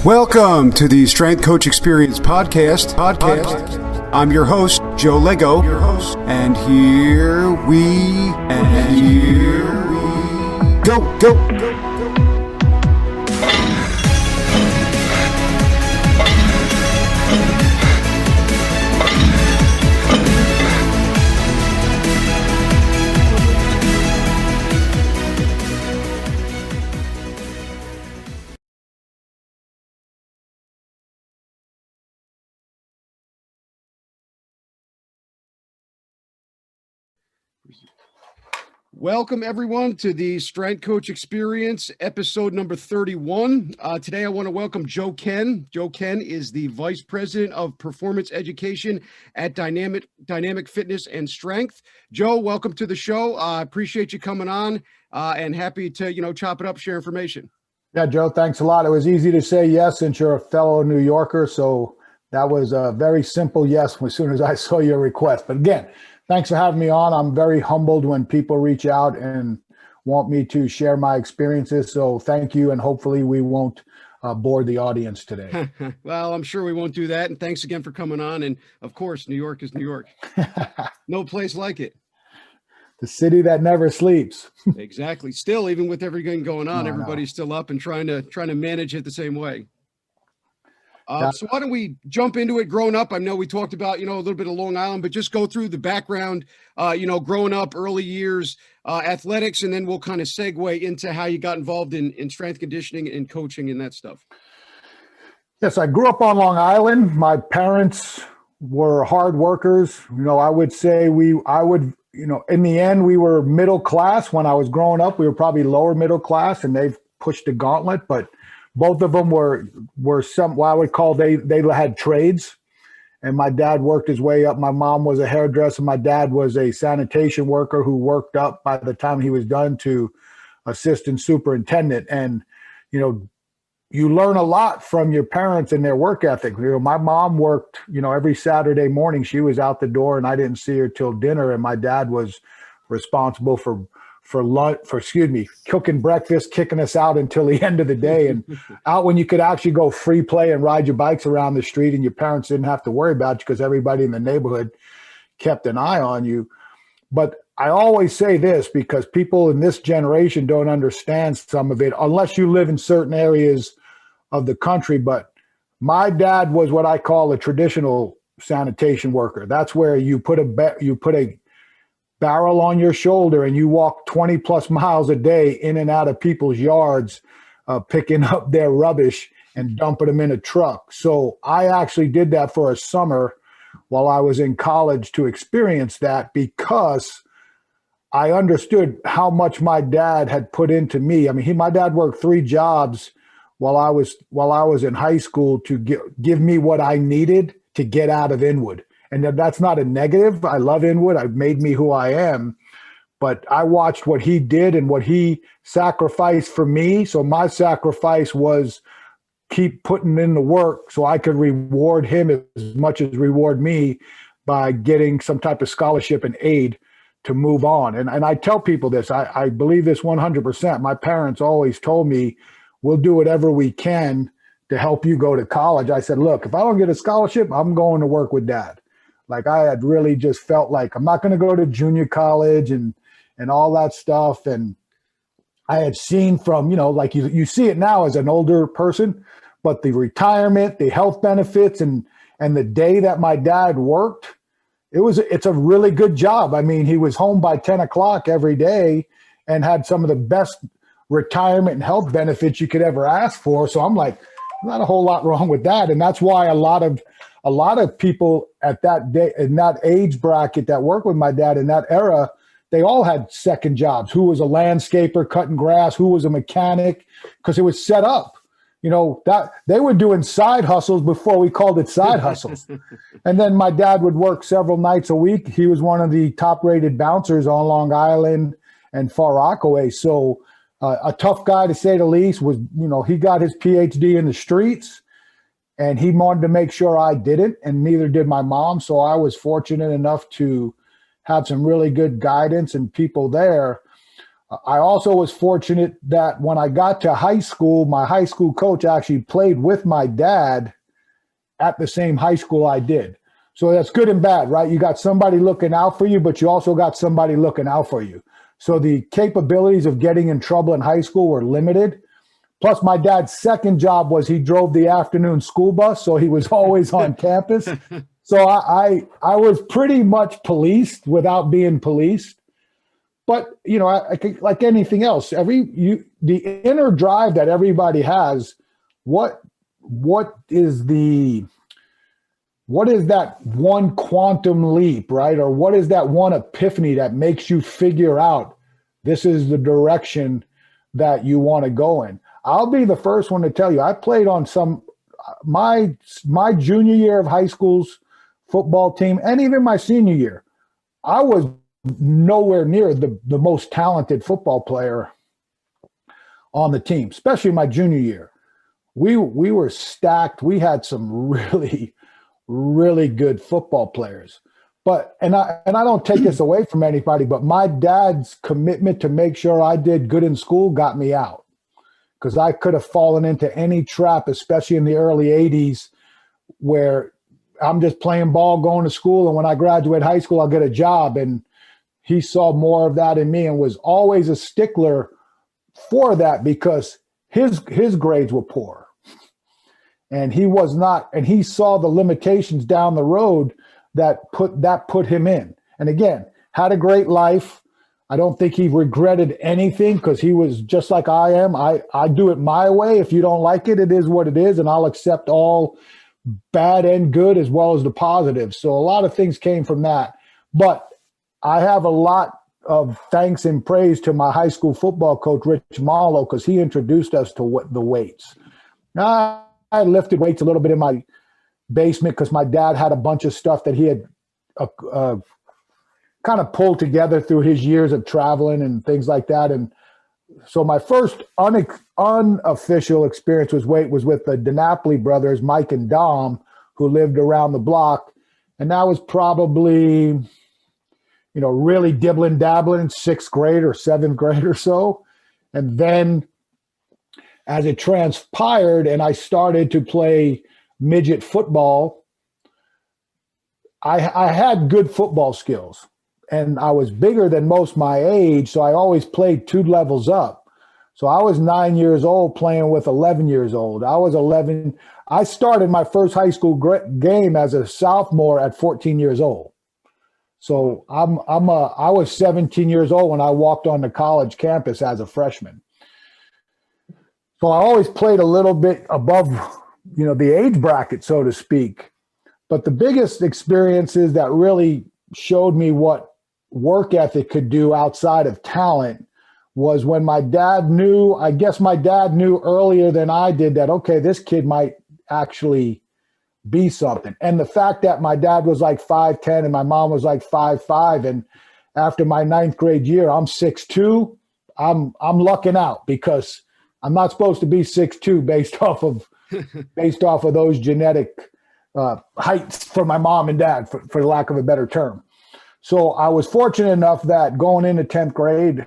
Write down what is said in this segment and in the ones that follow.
Welcome to the Strength Coach Experience podcast. I'm your host, Joe Lego, and here we go. Welcome, everyone, to the Strength Coach Experience, episode number 31. Today, I want to welcome Joe Kenn. Joe Kenn is the Vice President of Performance Education at Dynamic Fitness and Strength. Joe, welcome to the show. I appreciate you coming on and happy to, chop it up, share information. Yeah, Joe, thanks a lot. It was easy to say yes since you're a fellow New Yorker, so that was a very simple yes as soon as I saw your request. But again, thanks for having me on. I'm very humbled when people reach out and want me to share my experiences. So thank you, and hopefully we won't bore the audience today. Well, I'm sure we won't do that. And thanks again for coming on. And of course, New York is New York. No place like it. The city that never sleeps. Exactly. Still, even with everything going on, everybody's still up and trying to manage it the same way. So why don't we jump into it? Growing up, I know we talked about, a little bit of Long Island, but just go through the background, growing up, early years, athletics, and then we'll kind of segue into how you got involved in strength conditioning and coaching and that stuff. Yes, I grew up on Long Island. My parents were hard workers. I would say in the end, we were middle class. When I was growing up, we were probably lower middle class, and they've pushed the gauntlet, but both of them were some, what I would call, they had trades, and my dad worked his way up. My mom was a hairdresser. My dad was a sanitation worker who worked up by the time he was done to assistant superintendent. And, you learn a lot from your parents and their work ethic. My mom worked, every Saturday morning. She was out the door and I didn't see her till dinner. And my dad was responsible for cooking breakfast, kicking us out until the end of the day, and out when you could actually go free play and ride your bikes around the street, and your parents didn't have to worry about you because everybody in the neighborhood kept an eye on you. But I always say this because people in this generation don't understand some of it unless you live in certain areas of the country. But my dad was what I call a traditional sanitation worker. That's where you put a barrel on your shoulder and you walk 20 plus miles a day in and out of people's yards, picking up their rubbish and dumping them in a truck. So I actually did that for a summer while I was in college to experience that, because I understood how much my dad had put into me. I mean, my dad worked 3 jobs while I was in high school to give me what I needed to get out of Inwood. And that's not a negative. I love Inwood. It made me who I am. But I watched what he did and what he sacrificed for me. So my sacrifice was keep putting in the work so I could reward him as much as reward me by getting some type of scholarship and aid to move on. And I tell people this, I believe this 100%. My parents always told me, we'll do whatever we can to help you go to college. I said, look, if I don't get a scholarship, I'm going to work with Dad. Like, I had really just felt like I'm not going to go to junior college and all that stuff. And I had seen from, like you see it now as an older person, but the retirement, the health benefits, and the day that my dad worked, it's a really good job. I mean, he was home by 10 o'clock every day and had some of the best retirement and health benefits you could ever ask for. So I'm like, not a whole lot wrong with that. And that's why a lot of people at that day, in that age bracket that worked with my dad in that era, they all had second jobs. Who was a landscaper cutting grass, who was a mechanic, because it was set up. That they were doing side hustles before we called it side hustles. And then my dad would work several nights a week. He was one of the top rated bouncers on Long Island and Far Rockaway. So a tough guy, to say the least. Was, he got his PhD in the streets, and he wanted to make sure I didn't, and neither did my mom. So I was fortunate enough to have some really good guidance and people there. I also was fortunate that when I got to high school, my high school coach actually played with my dad at the same high school I did. So that's good and bad, right? You got somebody looking out for you, but you also got somebody looking out for you. So the capabilities of getting in trouble in high school were limited. Plus, my dad's second job was he drove the afternoon school bus, so he was always on campus. So I was pretty much policed without being policed. But I think like anything else, the inner drive that everybody has, what is that one quantum leap, right? Or what is that one epiphany that makes you figure out this is the direction that you want to go in? I'll be the first one to tell you, I played on my junior year of high school's football team, and even my senior year, I was nowhere near the most talented football player on the team, especially my junior year. We were stacked. We had some really, really good football players. But and I don't take this away from anybody, but my dad's commitment to make sure I did good in school got me out, because I could have fallen into any trap, especially in the early 80s, where I'm just playing ball, going to school, and when I graduate high school, I'll get a job. And he saw more of that in me and was always a stickler for that, because his grades were poor. And he was not, and he saw the limitations down the road that put him in. And again, had a great life. I don't think he regretted anything, because he was just like I am. I do it my way. If you don't like it, it is what it is, and I'll accept all bad and good as well as the positive. So a lot of things came from that. But I have a lot of thanks and praise to my high school football coach, Rich Marlowe, because he introduced us to the weights. Now, I lifted weights a little bit in my basement because my dad had a bunch of stuff that he had kind of pulled together through his years of traveling and things like that. And so my first unofficial experience was with the DiNapoli brothers, Mike and Dom, who lived around the block. And that was probably, really dibbling dabbling, 6th grade or 7th grade or so. And then as it transpired and I started to play midget football, I had good football skills, and I was bigger than most my age. So I always played 2 levels up. So I was 9 years old playing with 11 years old. I was 11. I started my first high school game as a sophomore at 14 years old. So I was 17 years old when I walked on the college campus as a freshman. So I always played a little bit above, the age bracket, so to speak. But the biggest experiences that really showed me what work ethic could do outside of talent was when my dad knew earlier than I did that, okay, this kid might actually be something. And the fact that my dad was like 5'10" and my mom was like 5'5", and after my 9th grade year, I'm 6'2", I'm lucking out, because I'm not supposed to be 6'2" based off of those genetic heights for my mom and dad, for lack of a better term. So I was fortunate enough that going into 10th grade,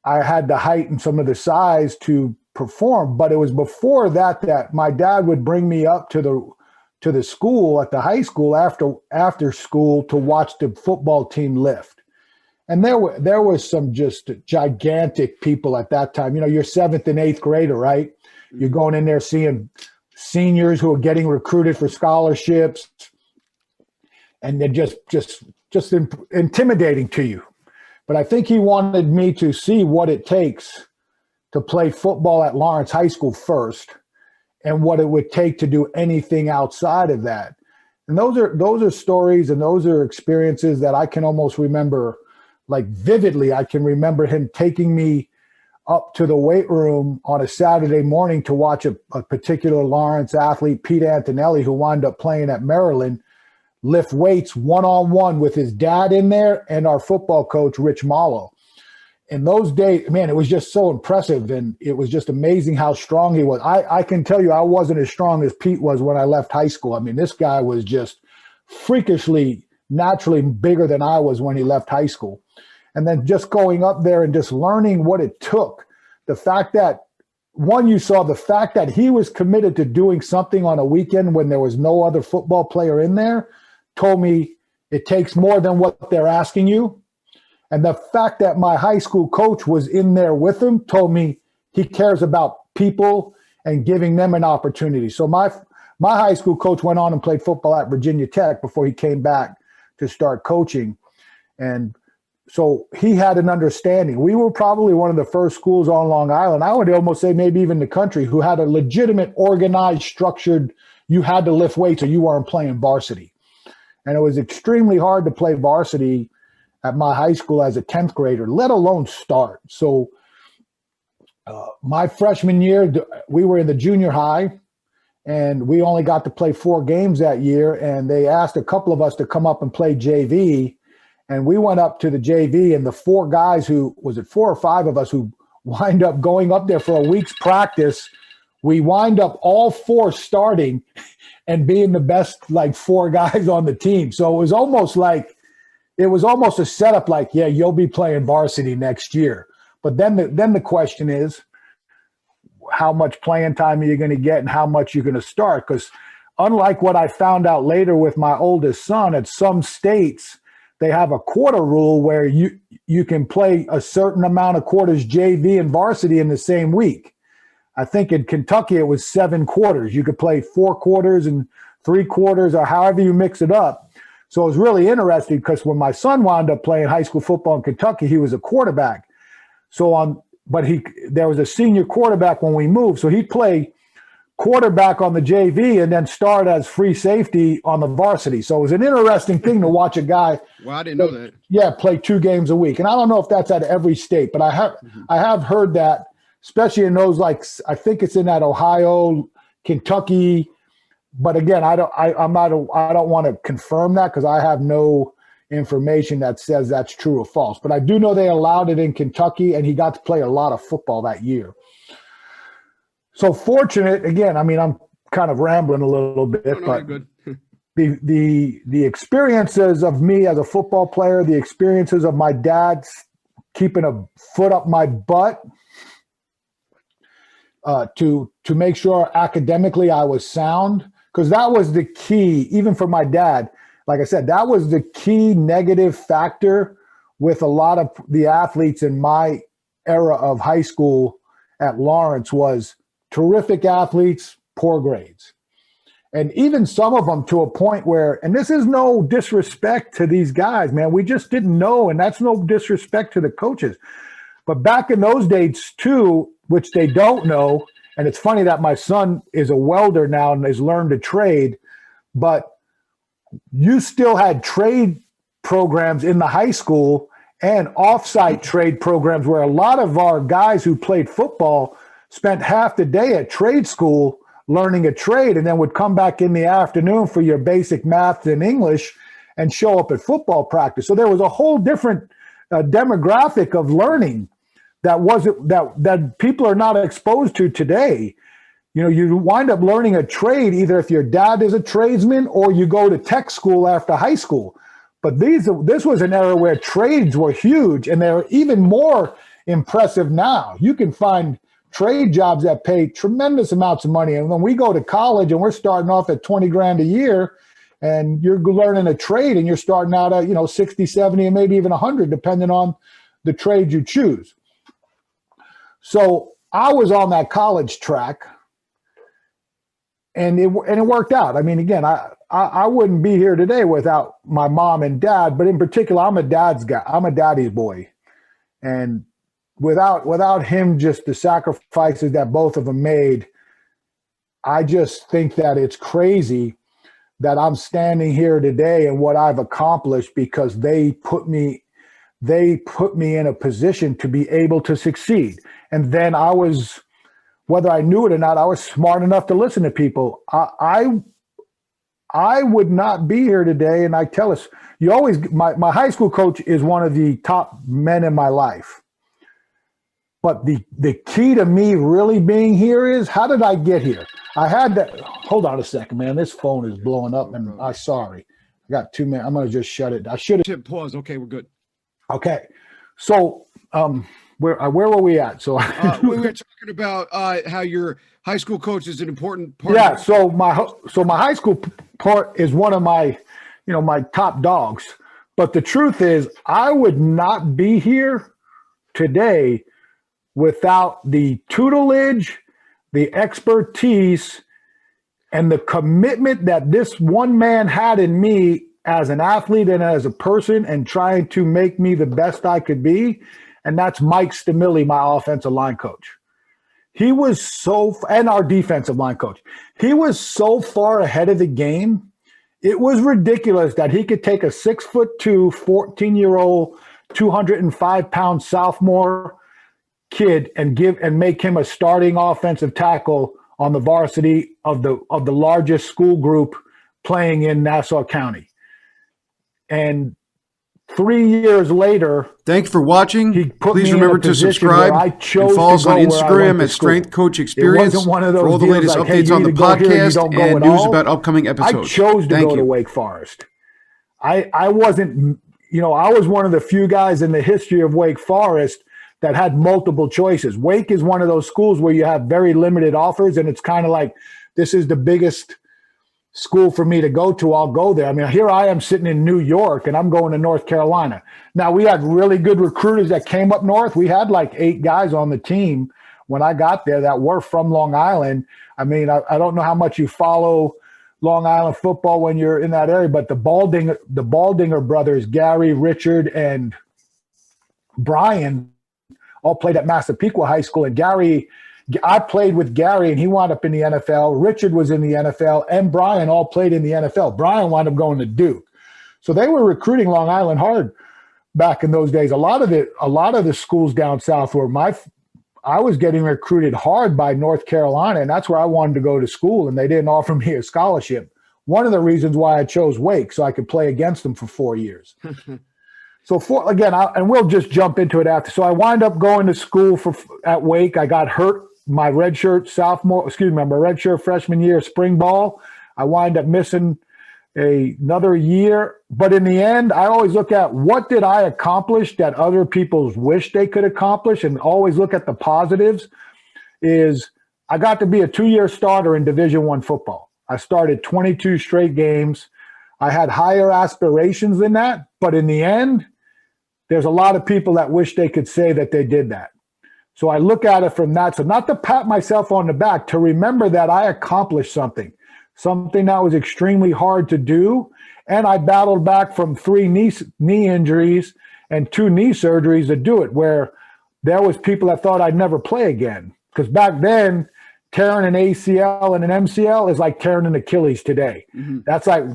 I had the height and some of the size to perform. But it was before that my dad would bring me up to the school at the high school after school to watch the football team lift. And there was some just gigantic people at that time. You're 7th and 8th grader, right? You're going in there seeing seniors who are getting recruited for scholarships, and they're just intimidating to you. But I think he wanted me to see what it takes to play football at Lawrence High School first, and what it would take to do anything outside of that. And those are stories, and those are experiences that I can almost remember, like vividly. I can remember him taking me up to the weight room on a Saturday morning to watch a particular Lawrence athlete, Pete Antonelli, who wound up playing at Maryland, lift weights one-on-one with his dad in there and our football coach, Rich Marlowe. In those days, man, it was just so impressive, and it was just amazing how strong he was. I can tell you I wasn't as strong as Pete was when I left high school. I mean, this guy was just freakishly, naturally bigger than I was when he left high school. And then just going up there and just learning what it took. The fact that, one, you saw the fact that he was committed to doing something on a weekend when there was no other football player in there, told me it takes more than what they're asking you. And the fact that my high school coach was in there with him told me he cares about people and giving them an opportunity. So my high school coach went on and played football at Virginia Tech before he came back to start coaching. And so he had an understanding. We were probably one of the first schools on Long Island, I would almost say maybe even the country, who had a legitimate, organized, structured, you had to lift weights or you weren't playing varsity. And it was extremely hard to play varsity at my high school as a 10th grader, let alone start. So my freshman year, we were in the junior high, and we only got to play 4 games that year. And they asked a couple of us to come up and play JV. And we went up to the JV, and the 4 guys who, was it 4 or 5 of us who wind up going up there for a week's practice, we wind up all 4 starting and being the best, like 4 guys on the team. So it was almost a setup like, yeah, you'll be playing varsity next year. But then the question is, how much playing time are you going to get and how much you're going to start? Because unlike what I found out later with my oldest son, at some states, they have a quarter rule where you can play a certain amount of quarters JV and varsity in the same week. I think in Kentucky it was 7 quarters. You could play 4 quarters and 3 quarters or however you mix it up. So it was really interesting because when my son wound up playing high school football in Kentucky, he was a quarterback. But there was a senior quarterback when we moved, so he'd play quarterback on the JV and then start as free safety on the varsity. So it was an interesting thing to watch a guy. Well, I didn't know that. Yeah, play 2 games a week, and I don't know if that's at every state, but I have heard that, especially in those, like, I think it's in that Ohio, Kentucky. But again, I don't want to confirm that because I have no information that says that's true or false. But I do know they allowed it in Kentucky, and he got to play a lot of football that year. So fortunate, again, I mean, I'm kind of rambling a little bit, but good. the experiences of me as a football player, the experiences of my dad keeping a foot up my butt to make sure academically I was sound, because that was the key, even for my dad. Like I said, that was the key negative factor with a lot of the athletes in my era of high school at Lawrence was terrific athletes, poor grades. And even some of them to a point where, and this is no disrespect to these guys, man, we just didn't know, and that's no disrespect to the coaches. But back in those days too, which they don't know, and it's funny that my son is a welder now and has learned a trade, but you still had trade programs in the high school and off-site trade programs where a lot of our guys who played football spent half the day at trade school learning a trade and then would come back in the afternoon for your basic math and English and show up at football practice. So there was a whole different demographic of learning that people are not exposed to today. You know, you wind up learning a trade either if your dad is a tradesman or you go to tech school after high school. But this was an era where trades were huge, and they're even more impressive now. You can find trade jobs that pay tremendous amounts of money. And when we go to college and we're starting off at 20 grand a year, and you're learning a trade and you're starting out at, 60, 70, and maybe even 100, depending on the trade you choose. So I was on that college track, and it worked out. I mean, again, I wouldn't be here today without my mom and dad, but in particular, I'm a dad's guy. I'm a daddy's boy. And without him, just the sacrifices that both of them made, I just think that it's crazy that I'm standing here today and what I've accomplished because they put me in a position to be able to succeed. And then I was, whether I knew it or not, I was smart enough to listen to people. I would not be here today. And I tell us, my high school coach is one of the top men in my life. But the key to me really being here is, how did I get here? I had that. Hold on a second, man. This phone is blowing up, and I'm sorry. I got 2 minutes. I'm going to just shut it. I should have hit pause. Okay, we're good. Okay. So where were we at? So we were talking about how your high school coach is an important part. Yeah. So my high school part is one of my, my top dogs. But the truth is, I would not be here today without the tutelage, the expertise, and the commitment that this one man had in me as an athlete and as a person and trying to make me the best I could be. And that's Mike Stamilli, my offensive line coach. He was and our defensive line coach. He was so far ahead of the game. It was ridiculous that he could take a 6'2", 14-year-old, 205-pound sophomore kid and make him a starting offensive tackle on the varsity of the largest school group playing in Nassau County. And 3 years later, thanks for watching. Please remember to subscribe and follow us on Instagram at Strength Coach Experience for all the latest updates on the podcast and news about upcoming episodes. I chose to go to Wake Forest. I wasn't, I was one of the few guys in the history of Wake Forest that had multiple choices. Wake is one of those schools where you have very limited offers, and it's kind of like, this is the biggest school for me to go to, I'll go there. I mean, here I am sitting in New York and I'm going to North Carolina. Now, we had really good recruiters that came up north. We had like 8 guys on the team when I got there that were from Long Island. I mean, I don't know how much you follow Long Island football when you're in that area, but the Baldinger brothers, Gary, Richard, and Brian, all played at Massapequa High School. And I played with Gary, and he wound up in the NFL. Richard was in the NFL, and Brian all played in the NFL. Brian wound up going to Duke. So they were recruiting Long Island hard back in those days. A lot of the schools down south were I was getting recruited hard by North Carolina, and that's where I wanted to go to school, and they didn't offer me a scholarship. One of the reasons why I chose Wake, so I could play against them for 4 years. So and we'll just jump into it after. So I wind up going to school at Wake. I got hurt my redshirt freshman year, spring ball. I wind up missing another year. But in the end, I always look at what did I accomplish that other people wish they could accomplish, and always look at the positives. Is I got to be a 2-year starter in Division I football. I started 22 straight games. I had higher aspirations than that, but in the end, there's a lot of people that wish they could say that they did that. So I look at it from that. So not to pat myself on the back, to remember that I accomplished something that was extremely hard to do. And I battled back from 3 knee injuries and 2 knee surgeries to do it, where there was people that thought I'd never play again. Because back then, tearing an ACL and an MCL is like tearing an Achilles today. Mm-hmm.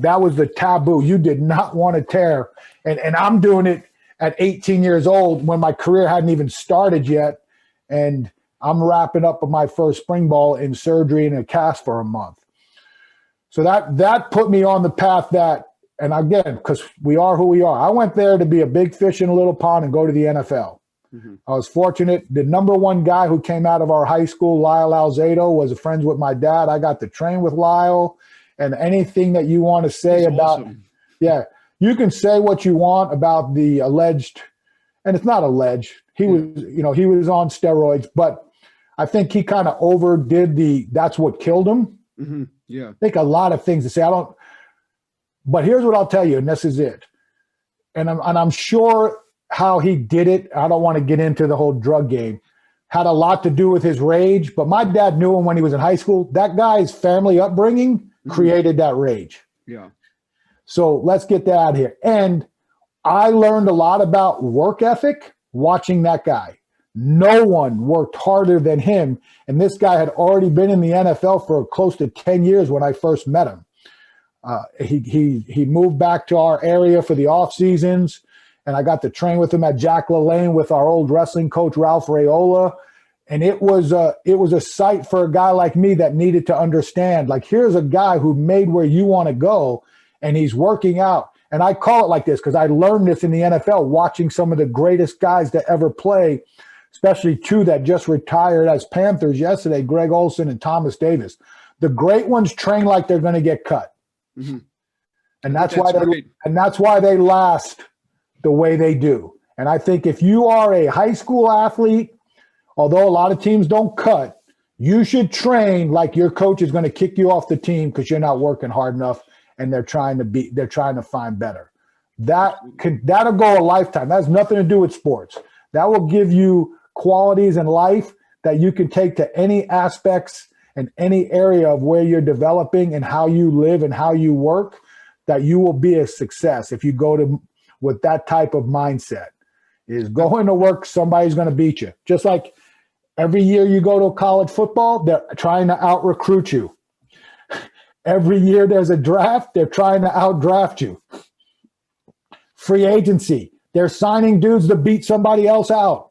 That was the taboo. You did not want to tear. And I'm doing it at 18 years old when my career hadn't even started yet. And I'm wrapping up with my first spring ball in surgery and a cast for a month. So that put me on the path and again, because we are who we are, I went there to be a big fish in a little pond and go to the NFL. Mm-hmm. I was fortunate. The number one guy who came out of our high school, Lyle Alzado, was friends with my dad. I got to train with Lyle, and anything that you want to say about, awesome. Yeah, you can say what you want about the alleged, and it's not alleged. He was on steroids, but I think he kind of overdid that's what killed him. Mm-hmm. Yeah. I think a lot of things to say. But here's what I'll tell you, and this is it. And I'm sure how he did it, I don't want to get into the whole drug game, had a lot to do with his rage. But my dad knew him when he was in high school. That guy's family upbringing created that rage. Yeah. So let's get that out here. And I learned a lot about work ethic watching that guy. No one worked harder than him. And this guy had already been in the NFL for close to 10 years when I first met him. He moved back to our area for the off seasons, and I got to train with him at Jack LaLanne with our old wrestling coach, Ralph Rayola. And it was a sight for a guy like me that needed to understand, like, here's a guy who made where you want to go, and he's working out. And I call it like this because I learned this in the NFL, watching some of the greatest guys to ever play, especially 2 that just retired as Panthers yesterday, Greg Olson and Thomas Davis. The great ones train like they're going to get cut. Mm-hmm. And that's why they last the way they do. And I think if you are a high school athlete, although a lot of teams don't cut, you should train like your coach is going to kick you off the team because you're not working hard enough and they're trying to find better. That'll go a lifetime. That has nothing to do with sports. That will give you qualities in life that you can take to any aspects and any area of where you're developing and how you live and how you work, that you will be a success if you go to with that type of mindset. Is going to work, somebody's going to beat you. Just like every year you go to college football, they're trying to out-recruit you. Every year there's a draft, they're trying to out-draft you. Free agency, they're signing dudes to beat somebody else out.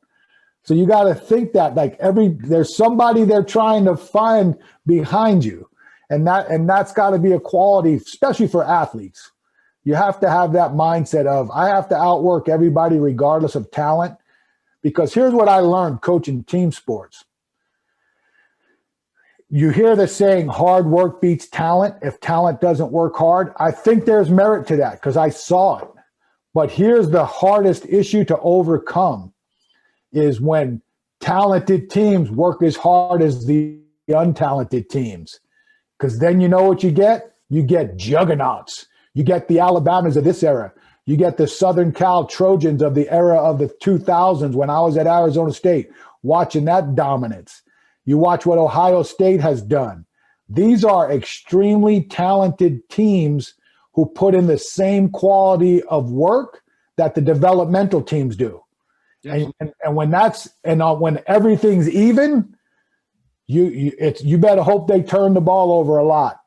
So you got to think that like there's somebody they're trying to find behind you. And that's got to be a quality, especially for athletes. You have to have that mindset of, I have to outwork everybody regardless of talent. Because here's what I learned coaching team sports. You hear the saying, hard work beats talent if talent doesn't work hard. I think there's merit to that because I saw it. But here's the hardest issue to overcome is when talented teams work as hard as the untalented teams. Because then you know what you get? You get juggernauts. You get the Alabamas of this era. You get the Southern Cal Trojans of the era of the 2000s when I was at Arizona State, watching that dominance. You watch what Ohio State has done. These are extremely talented teams who put in the same quality of work that the developmental teams do. Yes. And when everything's even, you better hope they turn the ball over a lot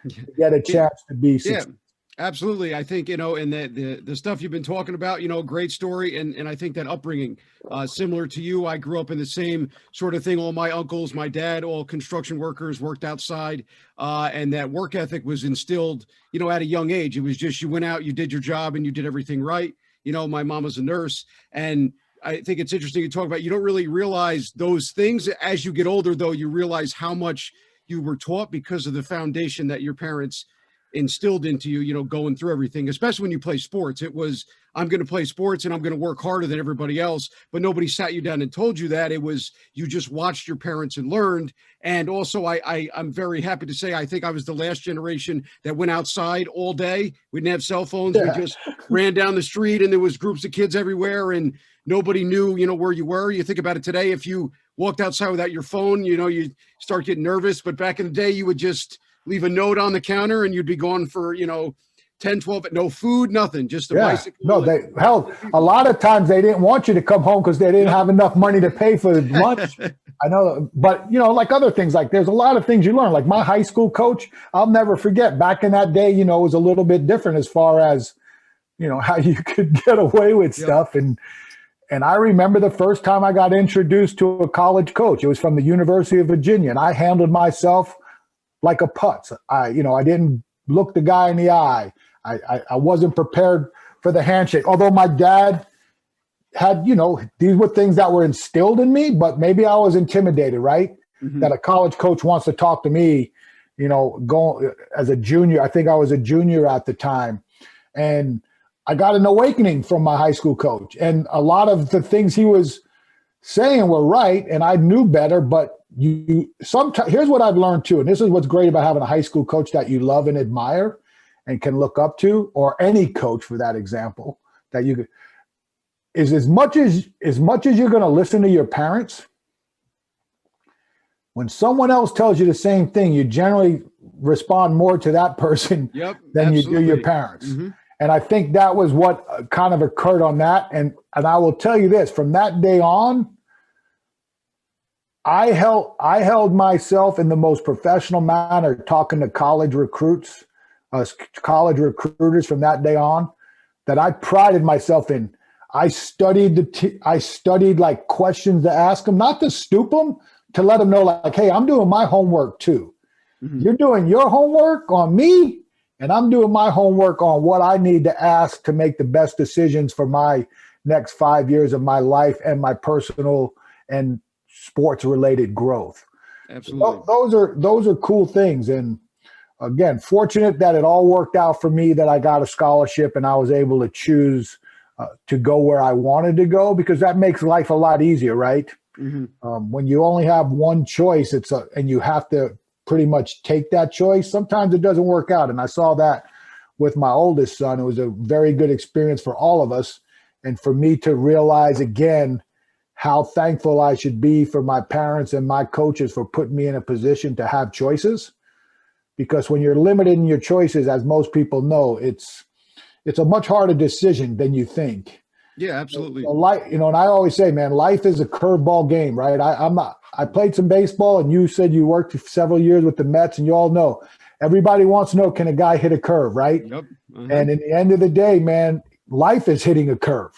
to get a chance to be successful. Absolutely. I think, and the stuff you've been talking about, great story. And I think that upbringing, similar to you, I grew up in the same sort of thing. All my uncles, my dad, all construction workers, worked outside. And that work ethic was instilled, at a young age. It was just, you went out, you did your job and you did everything right. My mom was a nurse, and I think it's interesting to talk about, you don't really realize those things as you get older, though. You realize how much you were taught because of the foundation that your parents instilled into you, going through everything, especially when you play sports. It was, I'm going to play sports and I'm going to work harder than everybody else, but nobody sat you down and told you that. It was, you just watched your parents and learned. And also I'm very happy to say, I think I was the last generation that went outside all day. We didn't have cell phones. Yeah. We just ran down the street and there was groups of kids everywhere and nobody knew, where you were. You think about it today, if you walked outside without your phone, you start getting nervous, but back in the day, you would just leave a note on the counter and you'd be gone for, 10, 12, no food, nothing, just a bicycle. No, a lot of times they didn't want you to come home because they didn't have enough money to pay for lunch. I know, but like other things, like there's a lot of things you learn. Like my high school coach, I'll never forget, back in that day, it was a little bit different as far as, how you could get away with stuff. And I remember the first time I got introduced to a college coach. It was from the University of Virginia, and I handled myself like a putz. I didn't look the guy in the eye. I wasn't prepared for the handshake. Although my dad had, these were things that were instilled in me, but maybe I was intimidated, right? Mm-hmm. That a college coach wants to talk to me, going as a junior. I think I was a junior at the time. And I got an awakening from my high school coach. And a lot of the things he was saying were right, and I knew better, but sometimes, here's what I've learned too, and this is what's great about having a high school coach that you love and admire and can look up to, or any coach for that example, that you could, is as much as you're going to listen to your parents, when someone else tells you the same thing, you generally respond more to that person than you do your parents. Mm-hmm. And I think that was what kind of occurred on that. And I will tell you this, from that day on, I held myself in the most professional manner talking to college recruiters from that day on, that I prided myself in. I studied like questions to ask them, not to stoop them, to let them know like, hey, I'm doing my homework too. Mm-hmm. You're doing your homework on me, and I'm doing my homework on what I need to ask to make the best decisions for my next 5 years of my life and my personal and sports related growth. Absolutely. Those are cool things. And again, fortunate that it all worked out for me, that I got a scholarship and I was able to choose to go where I wanted to go, because that makes life a lot easier, right? When you only have one choice, and you have to pretty much take that choice. Sometimes it doesn't work out, and I saw that with my oldest son. It was a very good experience for all of us, and for me to realize again how thankful I should be for my parents and my coaches for putting me in a position to have choices. Because when you're limited in your choices, as most people know, it's a much harder decision than you think. Yeah, absolutely. And I always say, man, life is a curveball game, right? I played some baseball, and you said you worked for several years with the Mets, and you all know, everybody wants to know, can a guy hit a curve, right? Yep. And in the end of the day, man, life is hitting a curve.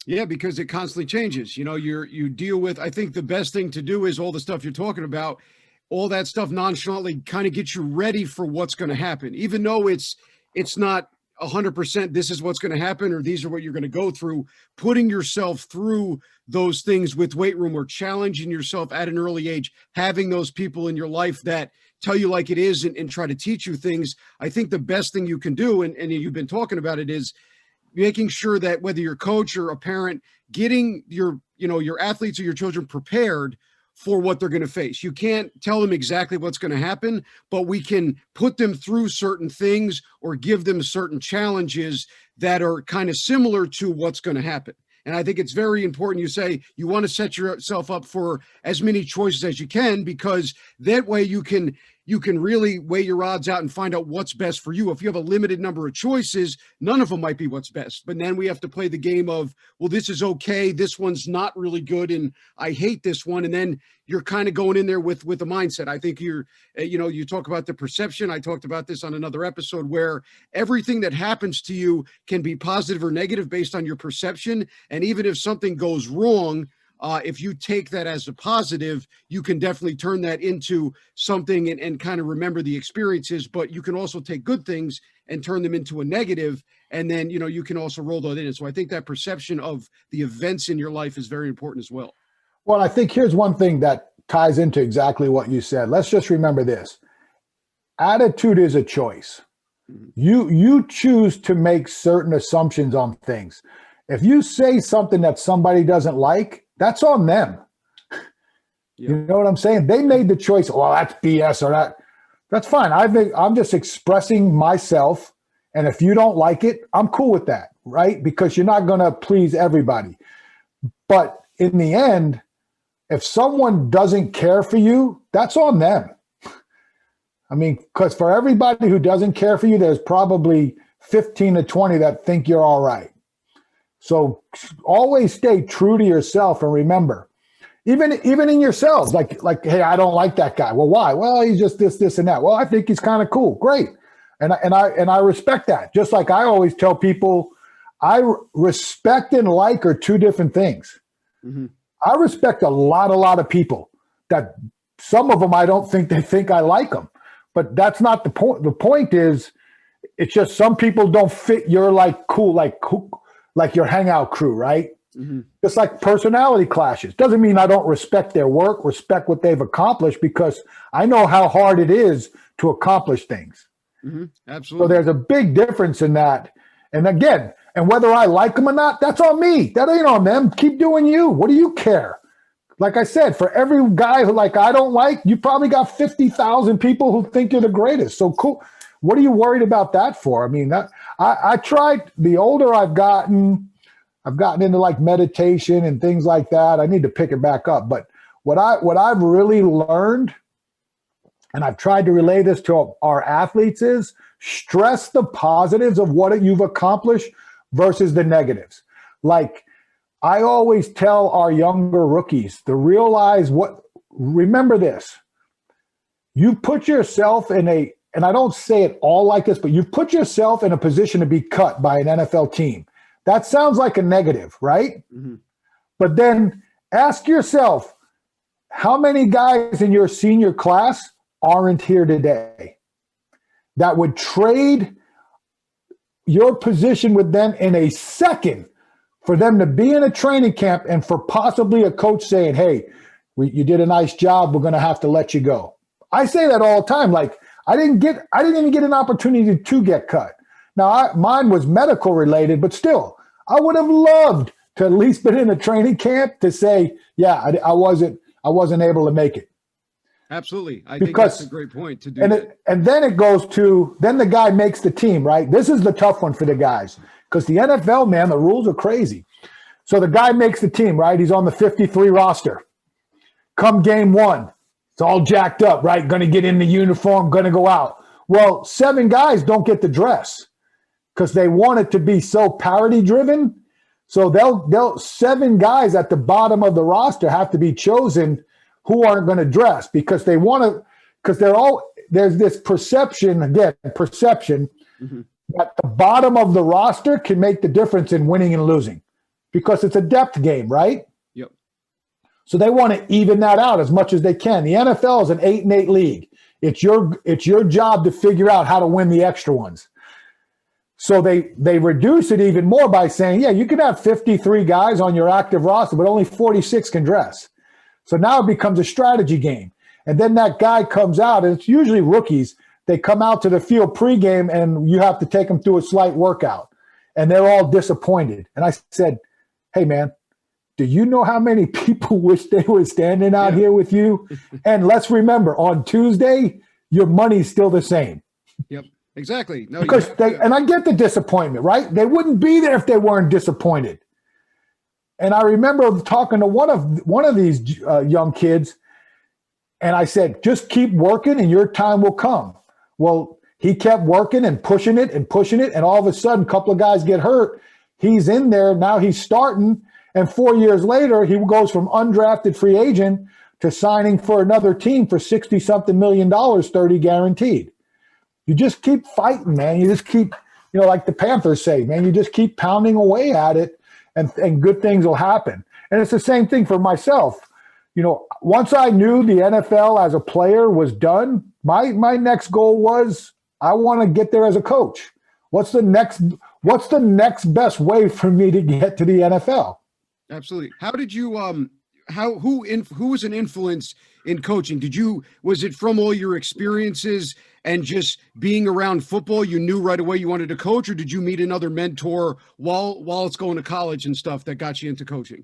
Yeah, because it constantly changes. You deal with, I think the best thing to do is all the stuff you're talking about, all that stuff nonchalantly kind of gets you ready for what's going to happen, even though it's not 100% this is what's going to happen, or these are what you're going to go through. Putting yourself through those things with weight room, or challenging yourself at an early age, having those people in your life that tell you like it is and try to teach you things. I think the best thing you can do, and you've been talking about it, is making sure that whether you're a coach or a parent, getting your athletes or your children prepared for what they're going to face. You can't tell them exactly what's going to happen, but we can put them through certain things or give them certain challenges that are kind of similar to what's going to happen. And I think it's very important. You say you want to set yourself up for as many choices as you can, because that way you can really weigh your odds out and find out what's best for you. If you have a limited number of choices, none of them might be what's best. But then we have to play the game of, well, this is okay, this one's not really good, and I hate this one. And then you're kind of going in there with a mindset. I think you talk about the perception. I talked about this on another episode, where everything that happens to you can be positive or negative based on your perception. And even if something goes wrong, if you take that as a positive, you can definitely turn that into something and kind of remember the experiences. But you can also take good things and turn them into a negative. And then, you can also roll that in. So I think that perception of the events in your life is very important as well. Well, I think here's one thing that ties into exactly what you said. Let's just remember this. Attitude is a choice. You choose to make certain assumptions on things. If you say something that somebody doesn't like, that's on them. Yeah. You know what I'm saying? They made the choice. Well, that's BS or that. That's fine. I'm just expressing myself. And if you don't like it, I'm cool with that, right? Because you're not going to please everybody. But in the end, if someone doesn't care for you, that's on them. I mean, because for everybody who doesn't care for you, there's probably 15 to 20 that think you're all right. So always stay true to yourself, and remember, even in yourselves, like, hey, I don't like that guy. Well, why? Well, he's just this, and that. Well, I think he's kind of cool. Great. And I respect that. Just like I always tell people, I respect and like are two different things. Mm-hmm. I respect a lot of people that some of them I don't think they think I like them, but that's not the point. The point is, it's just some people don't fit your cool, like your hangout crew, right? Mm-hmm. Just like personality clashes. Doesn't mean I don't respect their work, respect what they've accomplished, because I know how hard it is to accomplish things. Mm-hmm. Absolutely. So there's a big difference in that. And again, and whether I like them or not, that's on me. That ain't on them. Keep doing you. What do you care? Like I said, for every guy who I don't like, you probably got 50,000 people who think you're the greatest. So cool. What are you worried about that for? I mean, I tried. The older I've gotten into meditation and things like that. I need to pick it back up. But what I've really learned, and I've tried to relay this to our athletes, is stress the positives of what you've accomplished versus the negatives. Like I always tell our younger rookies to remember this. You put yourself in and I don't say it all like this, but you've put yourself in a position to be cut by an NFL team. That sounds like a negative, right? Mm-hmm. But then ask yourself, how many guys in your senior class aren't here today that would trade your position with them in a second for them to be in a training camp and for possibly a coach saying, hey, you did a nice job, we're going to have to let you go. I say that all the time. I didn't even get an opportunity to get cut. Now, mine was medical related, but still, I would have loved to at least been in a training camp to say, yeah, I wasn't able to make it. Absolutely. I think that's a great point to do. And then it goes to, then the guy makes the team, right? This is the tough one for the guys because the NFL, man, the rules are crazy. So the guy makes the team, right? He's on the 53 roster. Come game one, it's all jacked up, right? Going to get in the uniform, going to go out. Well, 7 guys don't get the dress because they want it to be so parity driven. So they'll 7 guys at the bottom of the roster have to be chosen who aren't going to dress because they want to, because there's this perception that the bottom of the roster can make the difference in winning and losing because it's a depth game, right? Yep. So they want to even that out as much as they can. The NFL is an 8-8 league. It's your job to figure out how to win the extra ones. So they reduce it even more by saying, yeah, you can have 53 guys on your active roster, but only 46 can dress. So now it becomes a strategy game. And then that guy comes out, and it's usually rookies. They come out to the field pregame, and you have to take them through a slight workout. And they're all disappointed. And I said, hey, man, do you know how many people wish they were standing out here with you? And let's remember, on Tuesday, your money's still the same. Yep, exactly. No, because and I get the disappointment, right? They wouldn't be there if they weren't disappointed. And I remember talking to one of these young kids, and I said, just keep working and your time will come. Well, he kept working and pushing it, and all of a sudden, a couple of guys get hurt. He's in there. Now he's starting, and 4 years later, he goes from undrafted free agent to signing for another team for $60-something million, 30 guaranteed. You just keep fighting, man. You just keep, like the Panthers say, man, you just keep pounding away at it. And good things will happen. And it's the same thing for myself. Once I knew the NFL as a player was done, my next goal was I want to get there as a coach. What's the next best way for me to get to the NFL? Absolutely. How did you who was an influence in coaching? Was it from all your experiences and just being around football, you knew right away you wanted to coach, or did you meet another mentor while it's going to college and stuff that got you into coaching?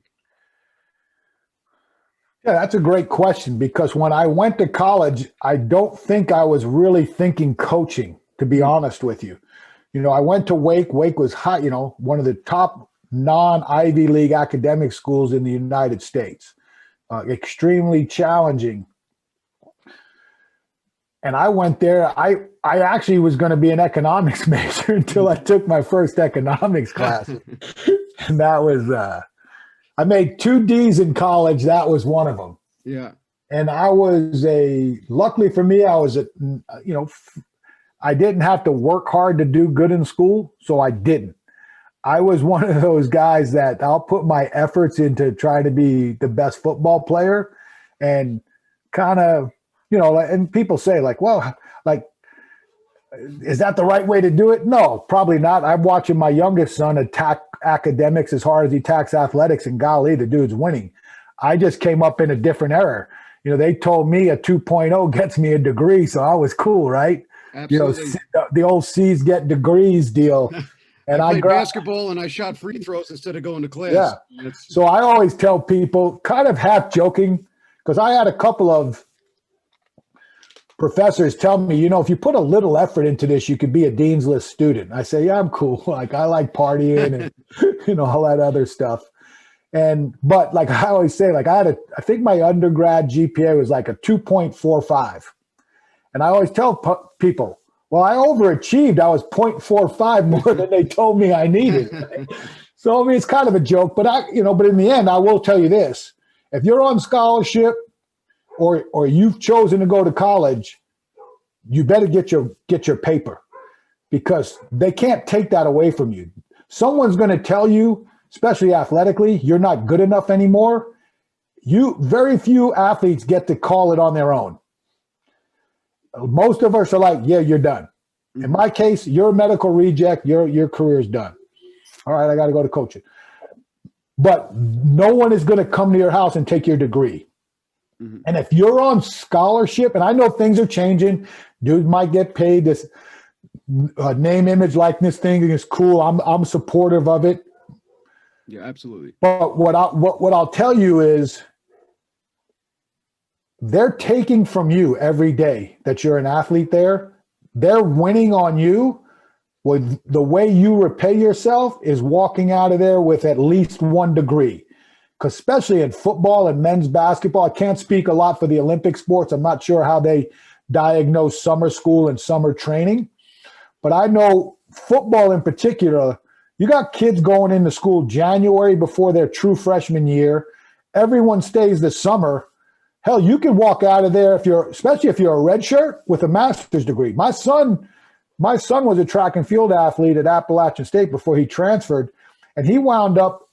Yeah, that's a great question because when I went to college, I don't think I was really thinking coaching, to be honest with you. I went to Wake. Wake was high, one of the top non-Ivy League academic schools in the United States. Extremely challenging. And I went there. I actually was going to be an economics major until I took my first economics class. And that was, I made 2 Ds in college. That was one of them. Yeah. And luckily for me, I didn't have to work hard to do good in school. So I didn't. I was one of those guys that I'll put my efforts into trying to be the best football player and kind of, and people say is that the right way to do it? No, probably not. I'm watching my youngest son attack academics as hard as he attacks athletics, and golly, the dude's winning. I just came up in a different era. They told me a 2.0 gets me a degree, so I was cool, right? Absolutely. The old C's get degrees deal. And I played basketball and I shot free throws instead of going to class. Yeah. So I always tell people, kind of half joking, because I had a couple of professors tell me, if you put a little effort into this, you could be a dean's list student. I say, yeah, I'm cool. I like partying and, all that other stuff. But like I always say, I think my undergrad GPA was like a 2.45. And I always tell people, well, I overachieved. I was 0.45 more than they told me I needed. Right? So, it's kind of a joke, but but in the end, I will tell you this. If you're on scholarship or you've chosen to go to college, you better get your paper because they can't take that away from you. Someone's going to tell you, especially athletically, you're not good enough anymore. Very few athletes get to call it on their own. Most of us are like, yeah, you're done. In my case, you're a medical reject. Your career's done. All right, I got to go to coaching. But no one is going to come to your house and take your degree. Mm-hmm. And if you're on scholarship, and I know things are changing, dude might get paid this name, image, likeness thing is cool. I'm supportive of it. Yeah, absolutely. But what I'll tell you is they're taking from you every day that you're an athlete there. They're winning on you. Well, the way you repay yourself is walking out of there with at least 1 degree. Because especially in football and men's basketball, I can't speak a lot for the Olympic sports. I'm not sure how they diagnose summer school and summer training. But I know football in particular, you got kids going into school January before their true freshman year. Everyone stays the summer. Hell, you can walk out of there especially if you're a red shirt with a master's degree. My son was a track and field athlete at Appalachian State before he transferred, and he wound up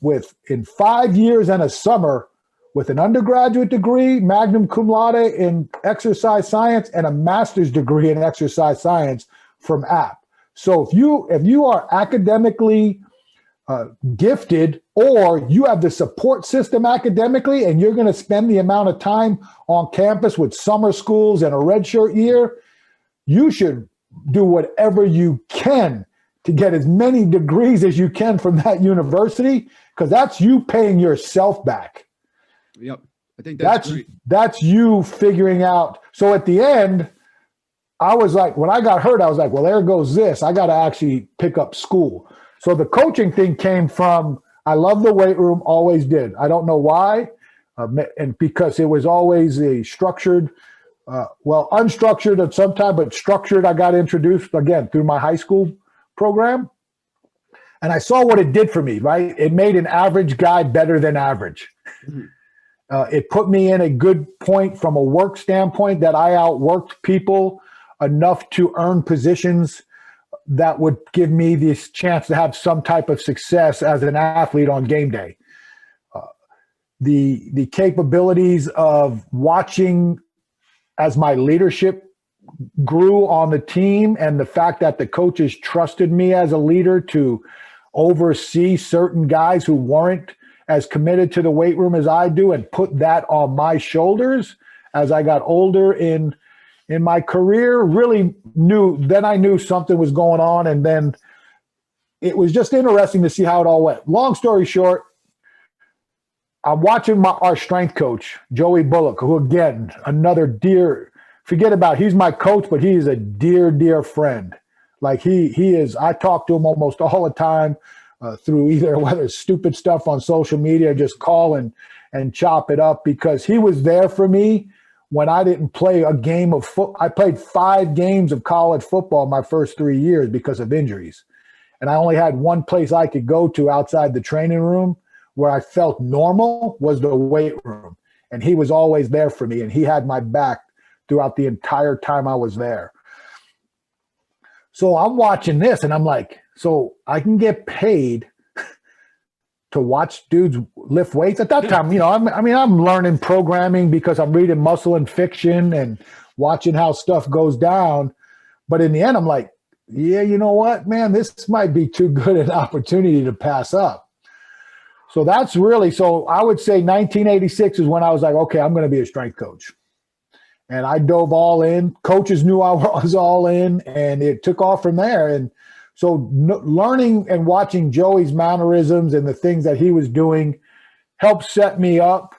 in 5 years and a summer with an undergraduate degree, magna cum laude in exercise science, and a master's degree in exercise science from App. So if you are academically gifted, or you have the support system academically, and you're going to spend the amount of time on campus with summer schools and a redshirt year, you should do whatever you can to get as many degrees as you can from that university, because that's you paying yourself back. Yep. I think that's great. That's you figuring out. So at the end, I was like, when I got hurt, I was like, well, there goes this. I got to actually pick up school. So the coaching thing came from, I love the weight room, always did. I don't know why, and because it was always a structured, unstructured at some time, but structured. I got introduced, again, through my high school program. And I saw what it did for me, right? It made an average guy better than average. Mm-hmm. It put me in a good point from a work standpoint that I outworked people enough to earn positions that would give me this chance to have some type of success as an athlete on game day. The capabilities of watching as my leadership grew on the team, and the fact that the coaches trusted me as a leader to oversee certain guys who weren't as committed to the weight room as I do, and put that on my shoulders as I got older in my career, really I knew something was going on. And then it was just interesting to see how it all went. Long story short, I'm watching our strength coach, Joey Bullock, who, again, another he's my coach, but he is a dear, dear friend. Like he is, I talk to him almost all the time through either whether it's stupid stuff on social media, or just call and chop it up, because he was there for me when I didn't play a game of football. I played 5 games of college football my first 3 years because of injuries. And I only had one place I could go to outside the training room where I felt normal, was the weight room. And he was always there for me, and he had my back throughout the entire time I was there. So I'm watching this and I'm like, so I can get paid to watch dudes lift weights at that time. I'm learning programming because I'm reading Muscle and Fiction and watching how stuff goes down. But in the end, I'm like, yeah, you know what, man, this might be too good an opportunity to pass up. So I would say 1986 is when I was like, okay, I'm going to be a strength coach. And I dove all in. Coaches knew I was all in, and it took off from there. And so learning and watching Joey's mannerisms and the things that he was doing helped set me up.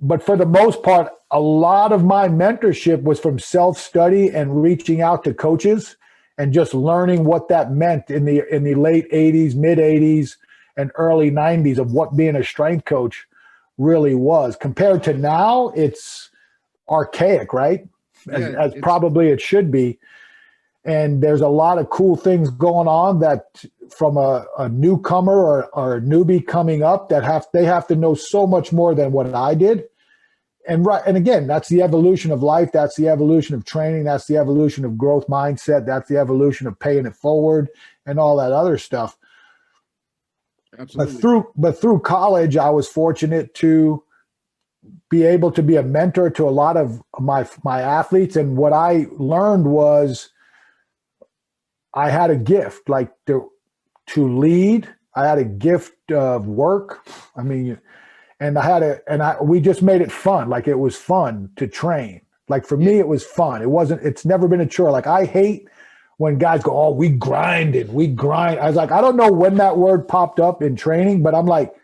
But for the most part, a lot of my mentorship was from self-study and reaching out to coaches and just learning what that meant in the late 80s, mid 80s, and early 90s of what being a strength coach really was. Compared to now, it's archaic, right? As probably it should be. And there's a lot of cool things going on that from a newcomer or a newbie coming up that they have to know so much more than what I did. And again, that's the evolution of life. That's the evolution of training. That's the evolution of growth mindset. That's the evolution of paying it forward and all that other stuff. Absolutely. But through college, I was fortunate to be able to be a mentor to a lot of my athletes. And what I learned was I had a gift, like to lead. I had a gift of work. I mean, and we just made it fun. Like it was fun to train. Like for me, it was fun. It's never been a chore. Like I hate when guys go, oh, we grind. I was like, I don't know when that word popped up in training, but I'm like,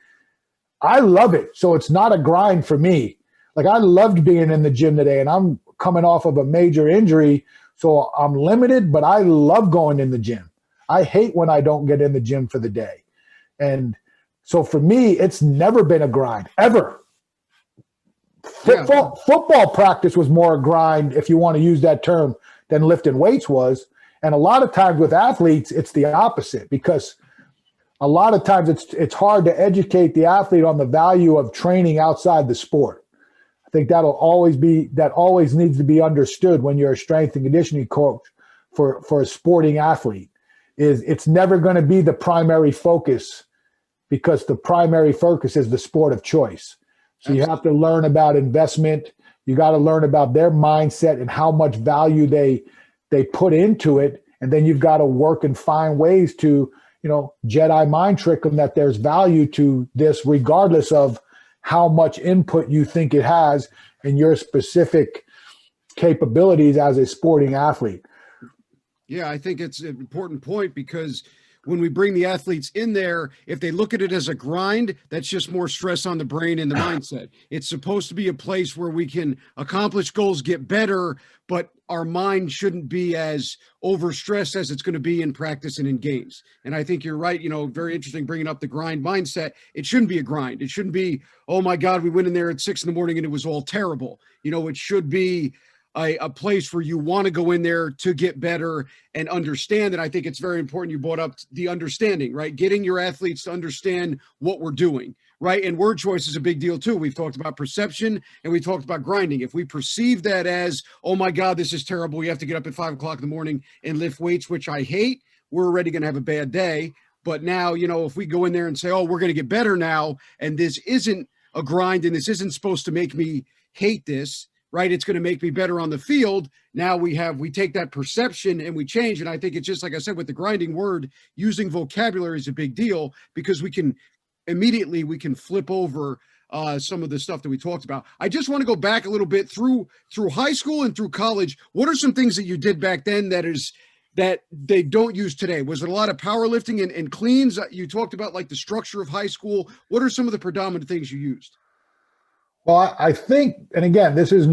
I love it. So it's not a grind for me. Like, I loved being in the gym today, and I'm coming off of a major injury, so I'm limited, but I love going in the gym. I hate when I don't get in the gym for the day. And so for me, it's never been a grind, ever. Football practice was more a grind, if you want to use that term, than lifting weights was. And a lot of times with athletes, it's the opposite, because a lot of times it's hard to educate the athlete on the value of training outside the sport. I think that always needs to be understood when you're a strength and conditioning coach for a sporting athlete. It's never going to be the primary focus, because the primary focus is the sport of choice. So you have to learn about investment. You got to learn about their mindset and how much value they put into it. And then you've got to work and find ways to, Jedi mind trick them that there's value to this, regardless of how much input you think it has in your specific capabilities as a sporting athlete. Yeah, I think it's an important point, because when we bring the athletes in there, if they look at it as a grind, that's just more stress on the brain and the mindset. It's supposed to be a place where we can accomplish goals, get better, but our mind shouldn't be as overstressed as it's going to be in practice and in games. And I think you're right. Very interesting bringing up the grind mindset. It shouldn't be a grind. It shouldn't be, oh my God, we went in there at 6 a.m. and it was all terrible. It should be a place where you want to go in there to get better and understand. And I think it's very important you brought up the understanding, right? Getting your athletes to understand what we're doing, right? And word choice is a big deal too. We've talked about perception and we talked about grinding. If we perceive that as, oh my God, this is terrible, you have to get up at 5 o'clock in the morning and lift weights, which I hate, we're already going to have a bad day. But now, if we go in there and say, oh, we're going to get better now, and this isn't a grind and this isn't supposed to make me hate this, right? It's going to make me better on the field. Now we take that perception and we change. And I think it's just like I said, with the grinding word, using vocabulary is a big deal, because we can flip over some of the stuff that we talked about. I just want to go back a little bit through high school and through college. What are some things that you did back then that they don't use today? Was it a lot of powerlifting and cleans? You talked about like the structure of high school. What are some of the predominant things you used? Well, I think, and again, this is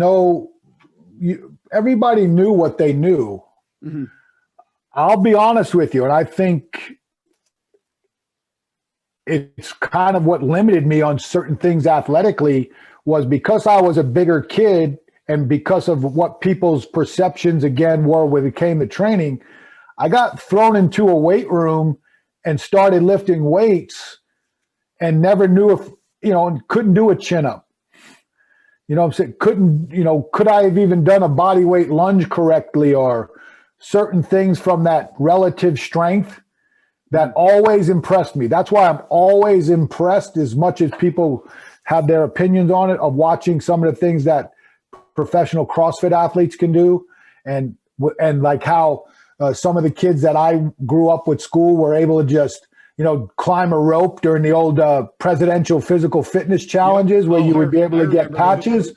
everybody knew what they knew. Mm-hmm. I'll be honest with you, and I think it's kind of what limited me on certain things athletically, was because I was a bigger kid, and because of what people's perceptions again were when it came to training, I got thrown into a weight room and started lifting weights and never knew if, and couldn't do a chin up. I'm saying, could I have even done a body weight lunge correctly, or certain things from that relative strength that always impressed me. That's why I'm always impressed, as much as people have their opinions on it, of watching some of the things that professional CrossFit athletes can do. And like how some of the kids that I grew up with school were able to just, climb a rope during the old presidential physical fitness challenges, where you would be able to get patches.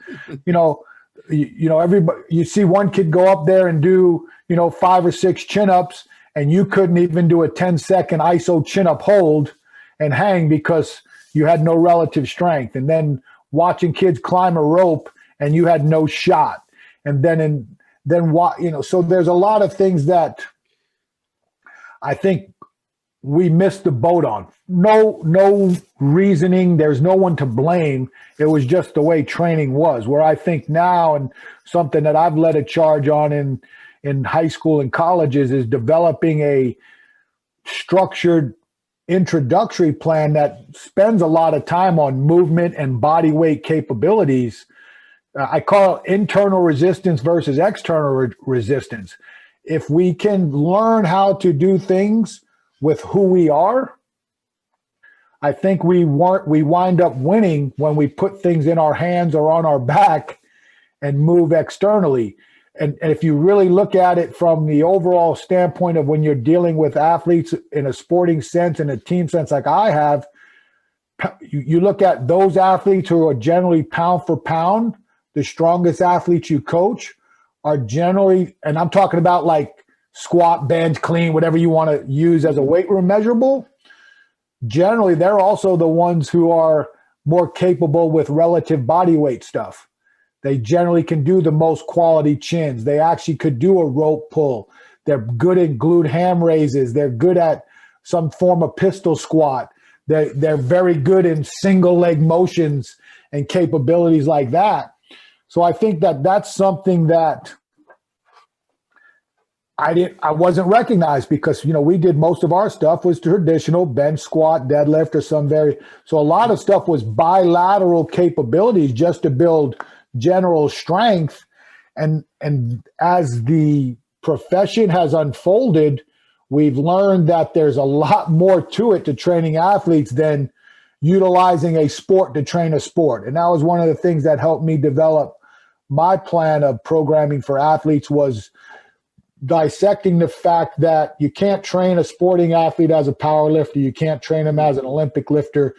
Everybody, you see one kid go up there and do, 5 or 6 chin-ups, and you couldn't even do a 10-second ISO chin-up hold and hang because you had no relative strength. And then watching kids climb a rope and you had no shot. And so there's a lot of things that I think we missed the boat on. No reasoning. There's no one to blame. It was just the way training was. Where I think now, and something that I've led a charge on in high school and colleges, is developing a structured introductory plan that spends a lot of time on movement and body weight capabilities. I call it internal resistance versus external resistance. If we can learn how to do things with who we are, I think we wind up winning when we put things in our hands or on our back and move externally. And if you really look at it from the overall standpoint of when you're dealing with athletes in a sporting sense and a team sense like I have, you look at those athletes who are generally pound for pound, the strongest athletes you coach are generally, and I'm talking about like squat, bench, clean, whatever you want to use as a weight room measurable, generally they're also the ones who are more capable with relative body weight stuff. They generally can do the most quality chins. They actually could do a rope pull. They're good at glute ham raises. They're good at some form of pistol squat. They're very good in single leg motions and capabilities like that. So I think that that's something that I wasn't recognized, because, you know, we did most of our stuff was traditional bench, squat, deadlift, or so a lot of stuff was bilateral capabilities just to build general strength. And as the profession has unfolded, we've learned that there's a lot more to it to training athletes than utilizing a sport to train a sport. And that was one of the things that helped me develop my plan of programming for athletes, was dissecting the fact that you can't train a sporting athlete as a power lifter. You can't train him as an Olympic lifter.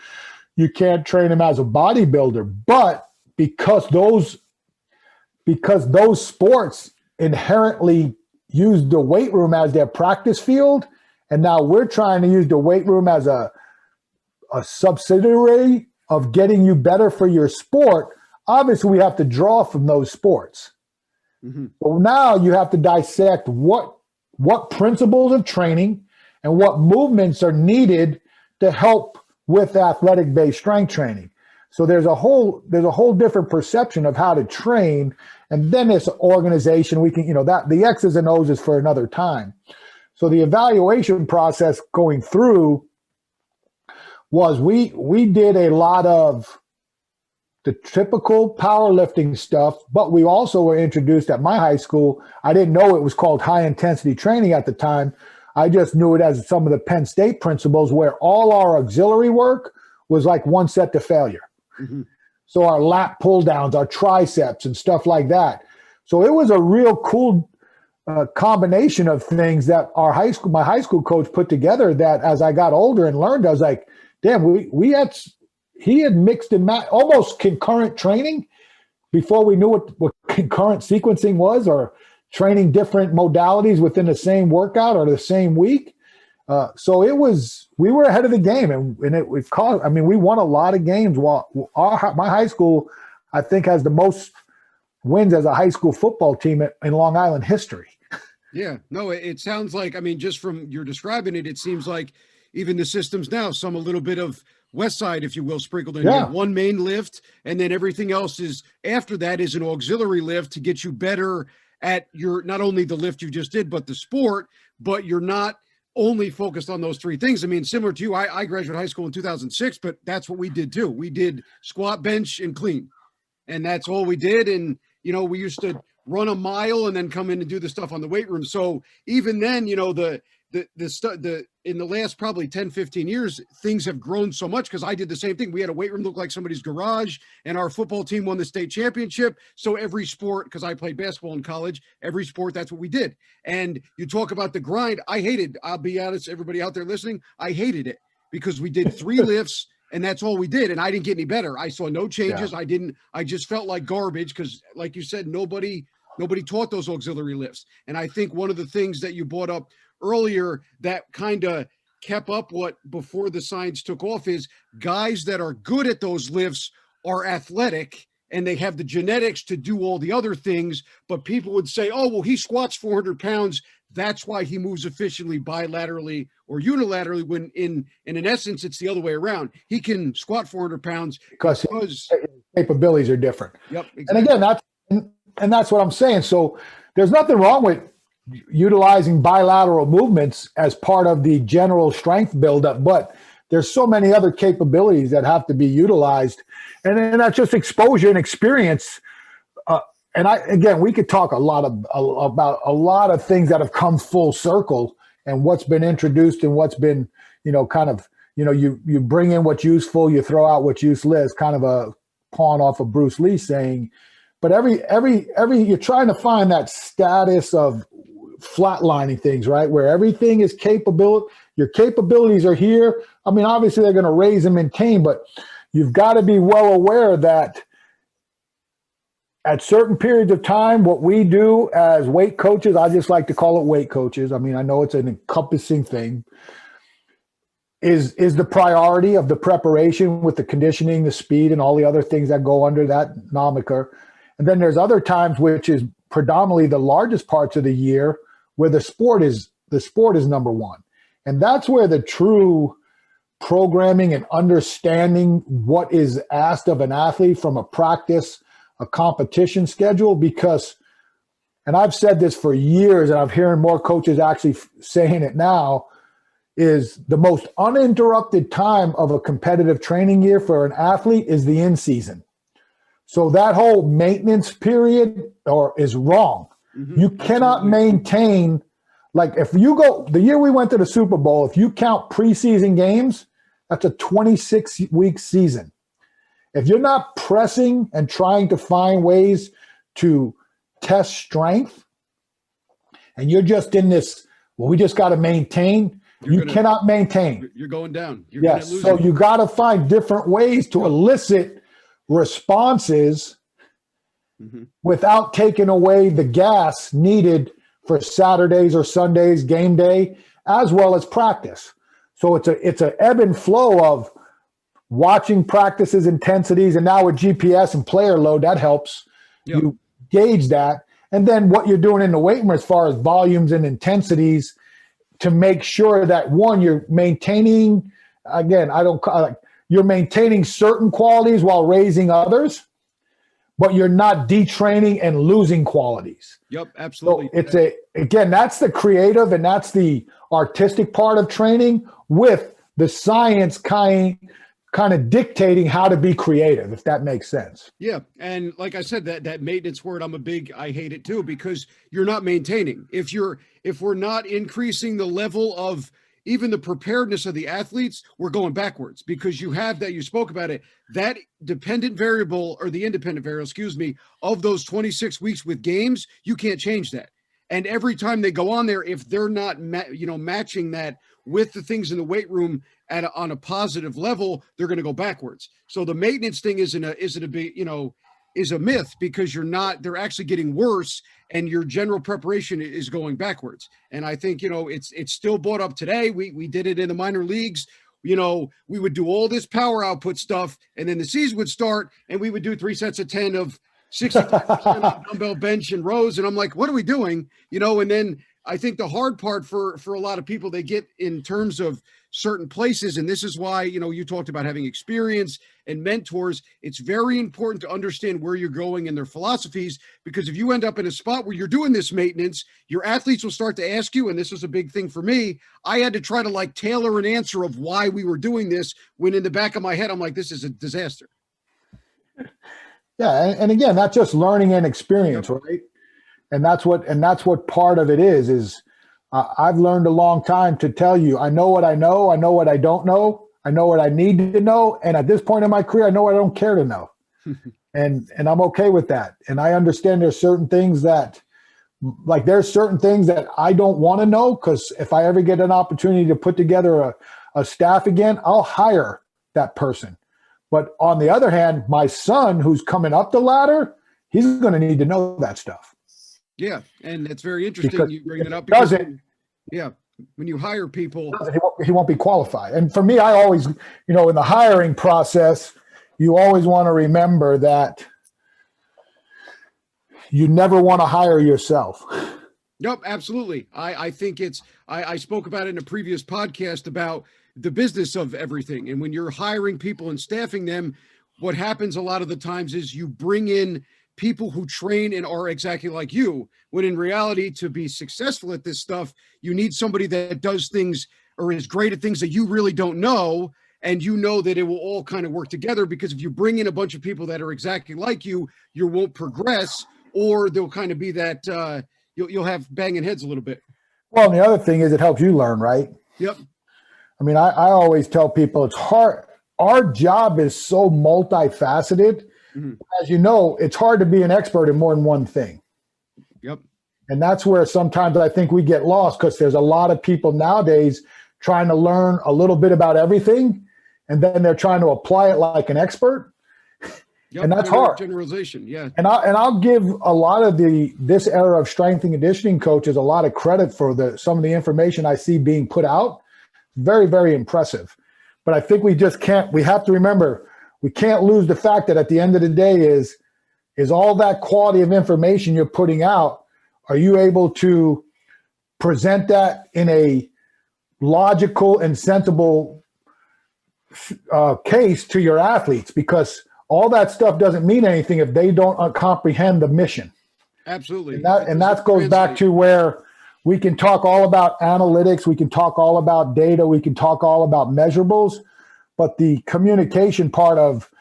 You can't train him as a bodybuilder. But because those sports inherently use the weight room as their practice field, and now we're trying to use the weight room as a subsidiary of getting you better for your sport, obviously we have to draw from those sports. Mm-hmm. So now you have to dissect what principles of training and what movements are needed to help with athletic-based strength training. So there's a whole different perception of how to train, and then this organization, we can, you know, that the X's and O's is for another time. So the evaluation process going through was we did a lot of the typical powerlifting stuff, but we also were introduced at my high school. I didn't know it was called high intensity training at the time. I just knew it as some of the Penn State principles, where all our auxiliary work was like one set to failure. Mm-hmm. So our lat pull downs, our triceps and stuff like that. So it was a real cool combination of things that my high school coach put together, that as I got older and learned, I was like, damn, he had mixed and matched almost concurrent training before we knew what concurrent sequencing was, or training different modalities within the same workout or the same week. So we were ahead of the game, and we won a lot of games. While my high school, I think, has the most wins as a high school football team in Long Island history. Yeah, no, it sounds like, I mean, just from you're describing it, it seems like even the systems now, some a little bit of West Side, if you will, sprinkled in. Yeah. One main lift, and then everything else is after that is an auxiliary lift to get you better at your, not only the lift you just did, but the sport, but you're not only focused on those three things. I mean, similar to you, I graduated high school in 2006, but that's what we did too. We did squat, bench, and clean, and that's all we did. And, you know, we used to run a mile and then come in and do the stuff on the weight room. So even then, you know, in the last probably 10, 15 years, things have grown so much, because I did the same thing. We had a weight room look like somebody's garage, and our football team won the state championship. So every sport, because I played basketball in college, every sport, that's what we did. And you talk about the grind. I'll be honest, everybody out there listening, I hated it, because we did 3 lifts and that's all we did. And I didn't get any better. I saw no changes. Yeah. I just felt like garbage, because like you said, nobody taught those auxiliary lifts. And I think one of the things that you brought up earlier that kind of kept up what before the science took off is guys that are good at those lifts are athletic and they have the genetics to do all the other things. But people would say, oh, well, he squats 400 pounds. That's why he moves efficiently bilaterally or unilaterally, when in essence, it's the other way around. He can squat 400 pounds because capabilities are different. Yep. Exactly. And again, that's what I'm saying. So there's nothing wrong with utilizing bilateral movements as part of the general strength buildup, but there's so many other capabilities that have to be utilized, and then that's just exposure and experience. We could talk about a lot of things that have come full circle and what's been introduced and what's been, you bring in what's useful, you throw out what's useless, kind of a pawn off of Bruce Lee saying. But every you're trying to find that status of flatlining things, right? Where everything is capable, your capabilities are here. I mean, obviously they're going to raise and maintain, but you've got to be well aware that at certain periods of time, what we do as weight coaches, I just like to call it weight coaches. I mean, I know it's an encompassing thing, is the priority of the preparation with the conditioning, the speed, and all the other things that go under that nomiker. And then there's other times, which is predominantly the largest parts of the year, where the sport is number one. And that's where the true programming and understanding what is asked of an athlete from a practice, a competition schedule, because, and I've said this for years, and I'm hearing more coaches actually saying it now, is the most uninterrupted time of a competitive training year for an athlete is the in-season. So that whole maintenance period is wrong. Mm-hmm. You cannot maintain, like if you go, the year we went to the Super Bowl, if you count preseason games, that's a 26-week season. If you're not pressing and trying to find ways to test strength, and you're just in this, well, we just got to maintain, you cannot maintain. You're going down. You're yes. So you got to find different ways to elicit responses without taking away the gas needed for Saturdays or Sundays, game day, as well as practice. So it's a ebb and flow of watching practices, intensities, and now with GPS and player load, that helps you gauge that. And then what you're doing in the weight room as far as volumes and intensities to make sure that, one, you're maintaining, again, you're maintaining certain qualities while raising others, but you're not detraining and losing qualities. Yep, absolutely. So again, that's the creative and that's the artistic part of training, with the science kind of dictating how to be creative, if that makes sense. Yeah. And like I said, that maintenance word, I hate it too, because you're not maintaining. If we're not increasing the level of even the preparedness of the athletes, we're going backwards, because you have that, you spoke about it, that dependent variable, or the independent variable, of those 26 weeks with games, you can't change that. And every time they go on there, if they're not, matching that with the things in the weight room on a positive level, they're going to go backwards. So the maintenance thing is a myth, because they're actually getting worse, and your general preparation is going backwards. And I think, it's still brought up today. We did it in the minor leagues. We would do all this power output stuff, and then the season would start, and we would do 3 sets of 10 of 60% dumbbell bench and rows. And I'm like, what are we doing? And then I think the hard part for a lot of people, they get in terms of certain places. And this is why, you talked about having experience and mentors. It's very important to understand where you're going and their philosophies, because if you end up in a spot where you're doing this maintenance, your athletes will start to ask you, and this was a big thing for me, I had to try to tailor an answer of why we were doing this, when in the back of my head, I'm like, this is a disaster. Yeah. And again, that's just learning and experience, right? And that's what part of it is I've learned a long time to tell you, I know what I know what I don't know, I know what I need to know, and at this point in my career, I know what I don't care to know. and I'm okay with that. And I understand there's certain things that I don't want to know, because if I ever get an opportunity to put together a staff again, I'll hire that person. But on the other hand, my son, who's coming up the ladder, he's going to need to know that stuff. Yeah, and it's very interesting because you bring it up. When you hire people, he won't be qualified. And for me, I always, in the hiring process, you always want to remember that you never want to hire yourself. Yep, absolutely. I think I spoke about it in a previous podcast about the business of everything. And when you're hiring people and staffing them, what happens a lot of the times is you bring in people who train and are exactly like you, when in reality, to be successful at this stuff, you need somebody that does things or is great at things that you really don't know. And that it will all kind of work together, because if you bring in a bunch of people that are exactly like you won't progress, or they'll kind of be that you'll have banging heads a little bit. Well, and the other thing is it helps you learn, right? Yep. I mean, I always tell people it's hard. Our job is so multifaceted. Mm-hmm. As you know, it's hard to be an expert in more than one thing. Yep. And that's where sometimes I think we get lost, because there's a lot of people nowadays trying to learn a little bit about everything, and then they're trying to apply it like an expert. Yep. And that's hard. Generalization. Yeah. And I'll give a lot of this era of strength and conditioning coaches a lot of credit for some of the information I see being put out. Very, very impressive. But I think we have to remember, we can't lose the fact that at the end of the day is all that quality of information you're putting out, are you able to present that in a logical and sensible case to your athletes? Because all that stuff doesn't mean anything if they don't comprehend the mission. Absolutely. And that goes back to where we can talk all about analytics, we can talk all about data, we can talk all about measurables, but the communication part of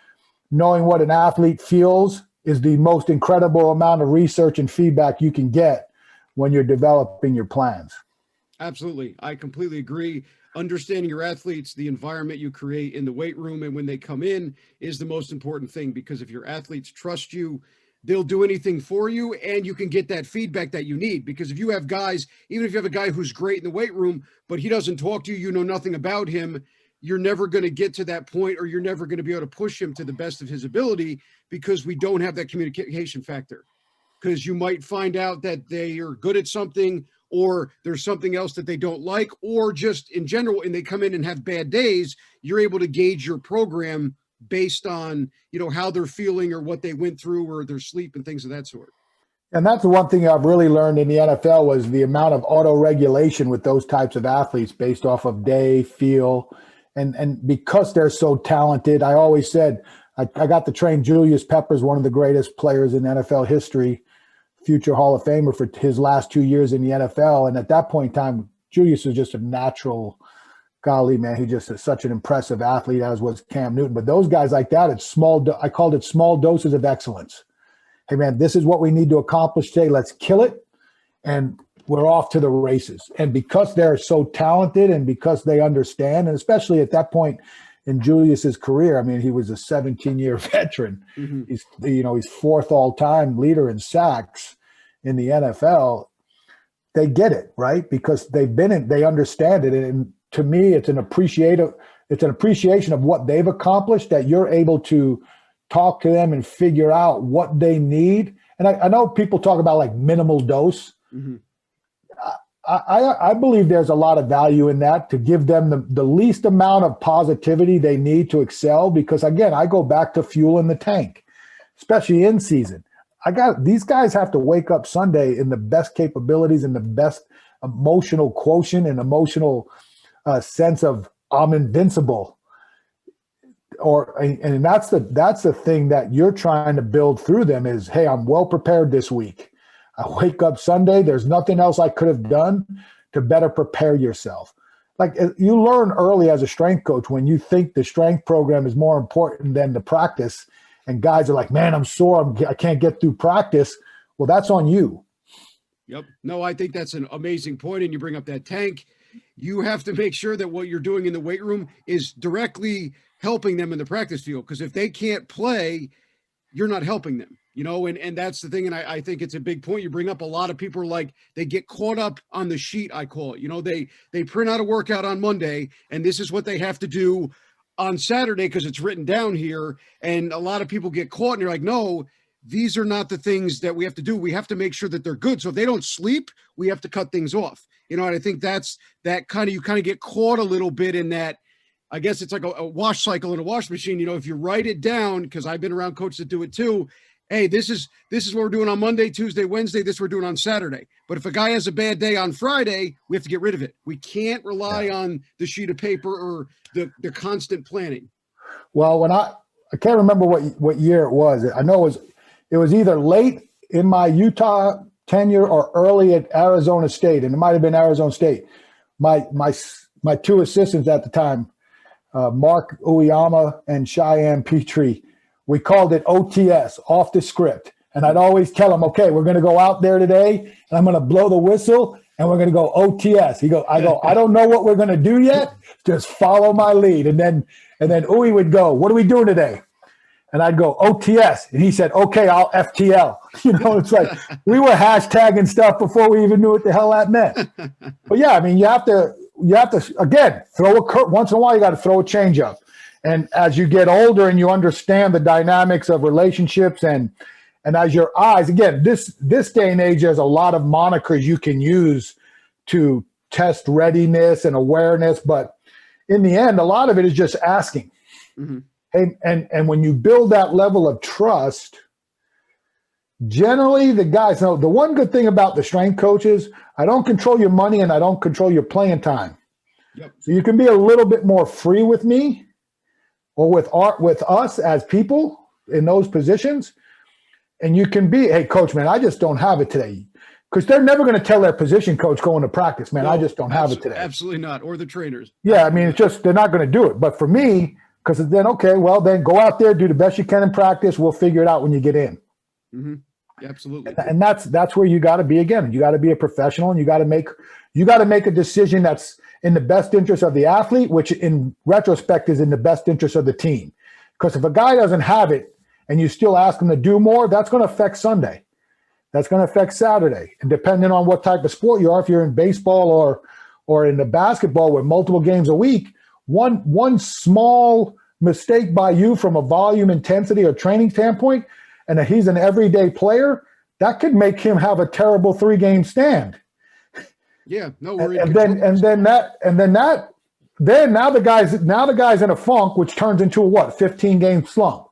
knowing what an athlete feels is the most incredible amount of research and feedback you can get when you're developing your plans. Absolutely. I completely agree. Understanding your athletes, the environment you create in the weight room and when they come in is the most important thing, because if your athletes trust you, they'll do anything for you, and you can get that feedback that you need. Because if you have guys, even if you have a guy who's great in the weight room, but he doesn't talk to you, you know nothing about him, you're never going to get to that point, or you're never going to be able to push him to the best of his ability, because we don't have that communication factor. Because you might find out that they are good at something, or there's something else that they don't like, or just in general, and they come in and have bad days, you're able to gauge your program based on, how they're feeling or what they went through or their sleep and things of that sort. And that's the one thing I've really learned in the NFL was the amount of auto-regulation with those types of athletes based off of day, feel, and because they're so talented. I always said, I got to train Julius Peppers, one of the greatest players in NFL history, future Hall of Famer for his last 2 years in the NFL. And at that point in time, Julius was just a natural, golly, man, he just is such an impressive athlete, as was Cam Newton. But those guys like that, I called it small doses of excellence. Hey, man, this is what we need to accomplish today. Let's kill it. And we're off to the races. And because they're so talented and because they understand, and especially at that point in Julius's career, I mean, he was a 17-year veteran. Mm-hmm. He's fourth all-time leader in sacks in the NFL. They get it, right? Because they understand it. And to me, it's an appreciation of what they've accomplished, that you're able to talk to them and figure out what they need. And I know people talk about like minimal dose. Mm-hmm. I believe there's a lot of value in that, to give them the least amount of positivity they need to excel. Because again, I go back to fuel in the tank, especially in season. These guys have to wake up Sunday in the best capabilities and the best emotional quotient and emotional sense of I'm invincible. And that's the thing that you're trying to build through them is, hey, I'm well prepared this week. I wake up Sunday, there's nothing else I could have done to better prepare yourself. Like you learn early as a strength coach, when you think the strength program is more important than the practice, and guys are like, man, I'm sore, I can't get through practice. Well, that's on you. Yep. No, I think that's an amazing point. And you bring up that tank. You have to make sure that what you're doing in the weight room is directly helping them in the practice field. Because if they can't play, you're not helping them, and that's the thing. And I think it's a big point you bring up. A lot of people are like, they get caught up on the sheet, I call it. They print out a workout on Monday, and this is what they have to do on Saturday because it's written down here. And a lot of people get caught and you're like, no, these are not the things that we have to do. We have to make sure that they're good. So if they don't sleep, we have to cut things off. And I think that's that you kind of get caught a little bit in that. I guess it's like a wash cycle in a wash machine. If you write it down, because I've been around coaches that do it too. Hey, this is what we're doing on Monday, Tuesday, Wednesday. This we're doing on Saturday. But if a guy has a bad day on Friday, we have to get rid of it. We can't rely on the sheet of paper or the constant planning. Well, when I can't remember what year it was. I know it was either late in my Utah tenure or early at Arizona State, and it might have been Arizona State. My two assistants at the time, Mark Uyama and Cheyenne Petrie, we called it OTS, off the script. And I'd always tell them, okay, we're going to go out there today and I'm going to blow the whistle and we're going to go OTS. I don't know what we're going to do yet. Just follow my lead. And then Uy would go, what are we doing today? And I'd go OTS. And he said, okay, I'll FTL. It's like we were hashtagging stuff before we even knew what the hell that meant. But yeah, I mean, you have to again, throw a curve. Once in a while, you got to throw a change up. And as you get older and you understand the dynamics of relationships and as your eyes, again, this day and age, there's a lot of monikers you can use to test readiness and awareness. But in the end, a lot of it is just asking. Mm-hmm. Hey, and when you build that level of trust, generally the guys know the one good thing about the strength coaches, I don't control your money and I don't control your playing time. Yep. So you can be a little bit more free with me or with us as people in those positions. And you can be, hey, coach, man, I just don't have it today. Because they're never going to tell their position coach going to practice, man, I just don't have it today. Absolutely not. Or the trainers. Yeah, I mean, it's just, they're not going to do it. But for me, because then, okay, well, then go out there, do the best you can in practice. We'll figure it out when you get in. Mm-hmm. Absolutely. And that's where you got to be again. You got to be a professional and you got to make a decision that's in the best interest of the athlete, which in retrospect is in the best interest of the team. Because if a guy doesn't have it and you still ask him to do more, that's going to affect Sunday. That's going to affect Saturday. And depending on what type of sport you are, if you're in baseball or in the basketball with multiple games a week, one small mistake by you from a volume, intensity, or training standpoint, and that he's an everyday player, that could make him have a terrible 3-game stand. Yeah, no And worry. then now the guy's in a funk, which turns into a 15-game slump.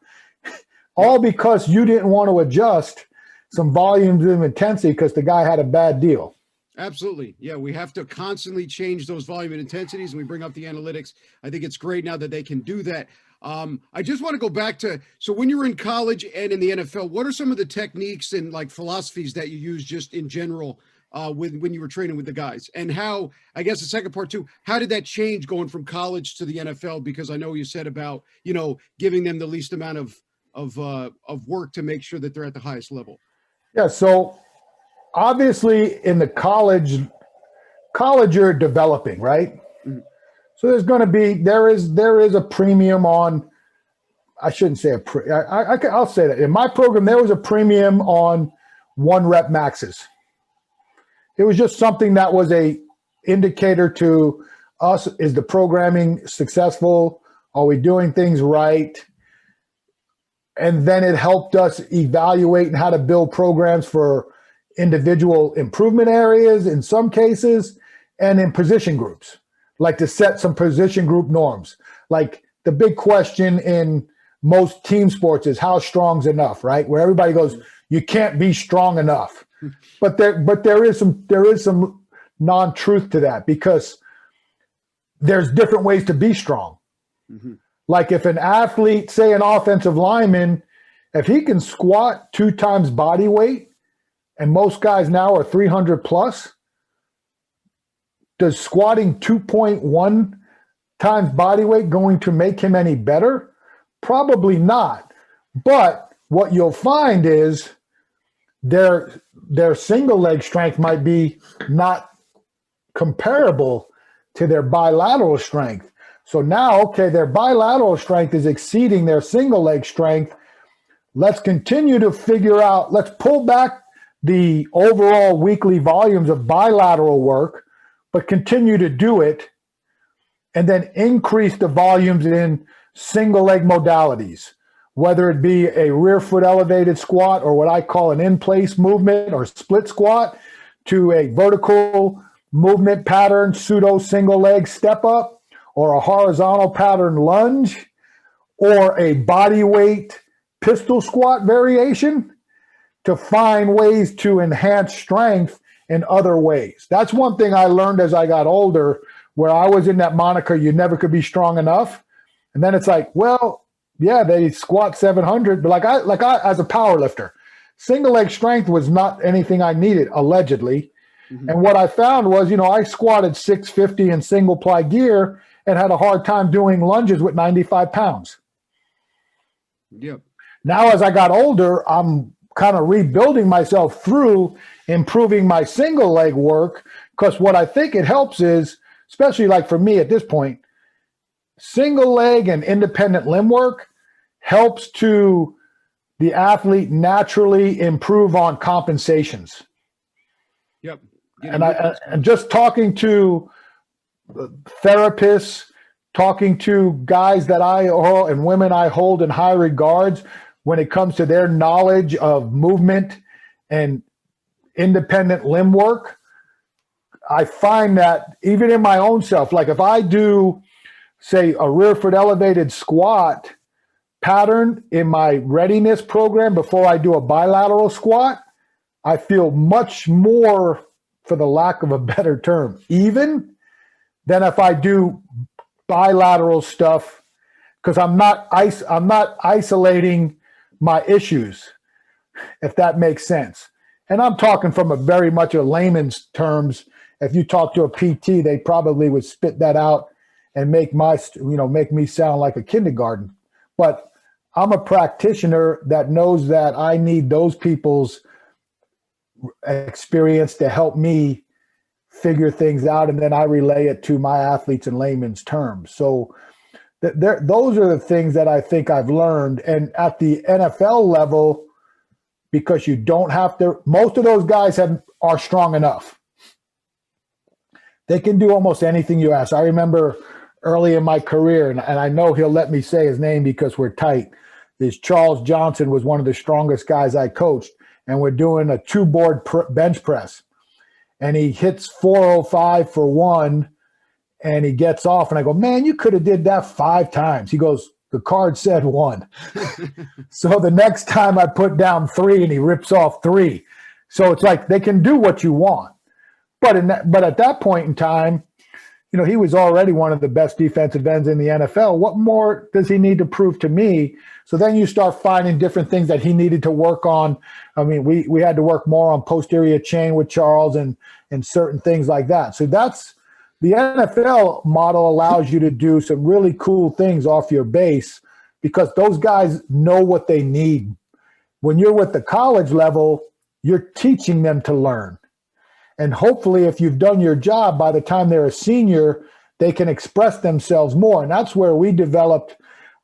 All because you didn't want to adjust some volumes of intensity because the guy had a bad deal. Absolutely. Yeah, we have to constantly change those volume and intensities, and we bring up the analytics. I think it's great now that they can do that. I just want to go back to, so when you were in college and in the NFL, what are some of the techniques and like philosophies that you use just in general when you were training with the guys? And how, I guess the second part too, how did that change going from college to the NFL? Because I know you said about, giving them the least amount of work to make sure that they're at the highest level. Yeah, so obviously in the college you're developing, right? Mm-hmm. So there's going to be there is a premium on. I shouldn't say I'll say that in my program there was a premium on 1 rep maxes. It was just something that was a indicator to us: is the programming successful? Are we doing things right? And then it helped us evaluate how to build programs for individual improvement areas in some cases, and in position groups, like to set some position group norms. Like the big question in most team sports is how strong's enough, right? Where everybody goes, you can't be strong enough. But there is some non-truth to that, because there's different ways to be strong. Mm-hmm. Like if an athlete, say an offensive lineman, if he can squat 2 times body weight, and most guys now are 300 plus, does squatting 2.1 times body weight going to make him any better? Probably not. But what you'll find is their single leg strength might be not comparable to their bilateral strength. So now, okay, their bilateral strength is exceeding their single leg strength. Let's continue to figure out, let's pull back the overall weekly volumes of bilateral work, but continue to do it, and then increase the volumes in single leg modalities, whether it be a rear foot elevated squat or what I call an in-place movement or split squat, to a vertical movement pattern, pseudo single leg step up, or a horizontal pattern lunge, or a body weight pistol squat variation, to find ways to enhance strength in other ways. That's one thing I learned as I got older, where I was in that moniker, you never could be strong enough. And then it's like, well, yeah, they squat 700, but like I as a power lifter, single leg strength was not anything I needed, allegedly. Mm-hmm. And what I found was, I squatted 650 in single ply gear and had a hard time doing lunges with 95 pounds. Yep. Now, as I got older, I'm kind of rebuilding myself through improving my single leg work, because what I think it helps is, especially like for me at this point, single leg and independent limb work helps to the athlete naturally improve on compensations. Yep. And just talking to therapists, talking to guys that and women I hold in high regards when it comes to their knowledge of movement and independent limb work, I find that even in my own self, like if I do, say, a rear foot elevated squat pattern in my readiness program before I do a bilateral squat, I feel much more, for the lack of a better term, even than if I do bilateral stuff, because I'm not isolating my issues, if that makes sense. And I'm talking from a very much a layman's terms. If you talk to a PT, they probably would spit that out and make me sound like a kindergarten. But I'm a practitioner that knows that I need those people's experience to help me figure things out, and then I relay it to my athletes in layman's terms. So those are the things that I think I've learned. And at the NFL level, because you don't have to, most of those guys are strong enough. They can do almost anything you ask. I remember early in my career, and I know he'll let me say his name because we're tight, is Charles Johnson was one of the strongest guys I coached, and we're doing a 2-board bench press. And he hits 405 for one, and he gets off. And I go, man, you could have did that 5 times. He goes, the card said 1. So the next time I put down 3, and he rips off 3. So it's like they can do what you want. But at that point in time, he was already one of the best defensive ends in the NFL. What more does he need to prove to me? So then you start finding different things that he needed to work on. I mean, we had to work more on posterior chain with Charles and certain things like that. So that's the NFL model allows you to do some really cool things off your base because those guys know what they need. When you're with the college level, you're teaching them to learn. And hopefully if you've done your job, by the time they're a senior, they can express themselves more. And that's where we developed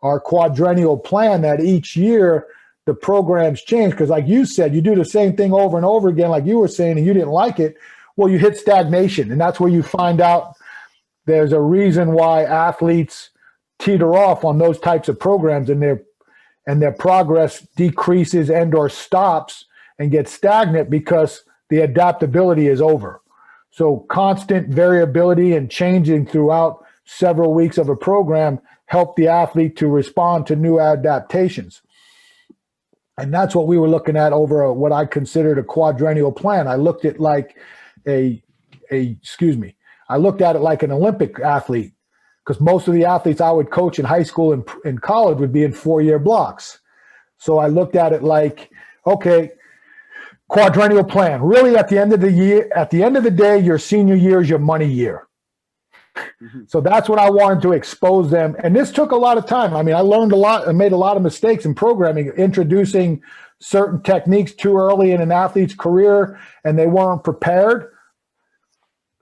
our quadrennial plan, that each year the programs change. Because like you said, you do the same thing over and over again, like you were saying, and you didn't like it. Well, you hit stagnation. And that's where you find out there's a reason why athletes teeter off on those types of programs, and their progress decreases and or stops and gets stagnant because the adaptability is over. So constant variability and changing throughout several weeks of a program help the athlete to respond to new adaptations. And that's what we were looking at over what I considered a quadrennial plan. I looked at like I looked at it like an Olympic athlete, because most of the athletes I would coach in high school and in college would be in 4-year blocks. So I looked at it like, okay, quadrennial plan. Really, at the end of the day, your senior year is your money year. Mm-hmm. So that's what I wanted to expose them. And this took a lot of time. I mean, I learned a lot and made a lot of mistakes in programming, introducing certain techniques too early in an athlete's career, and they weren't prepared,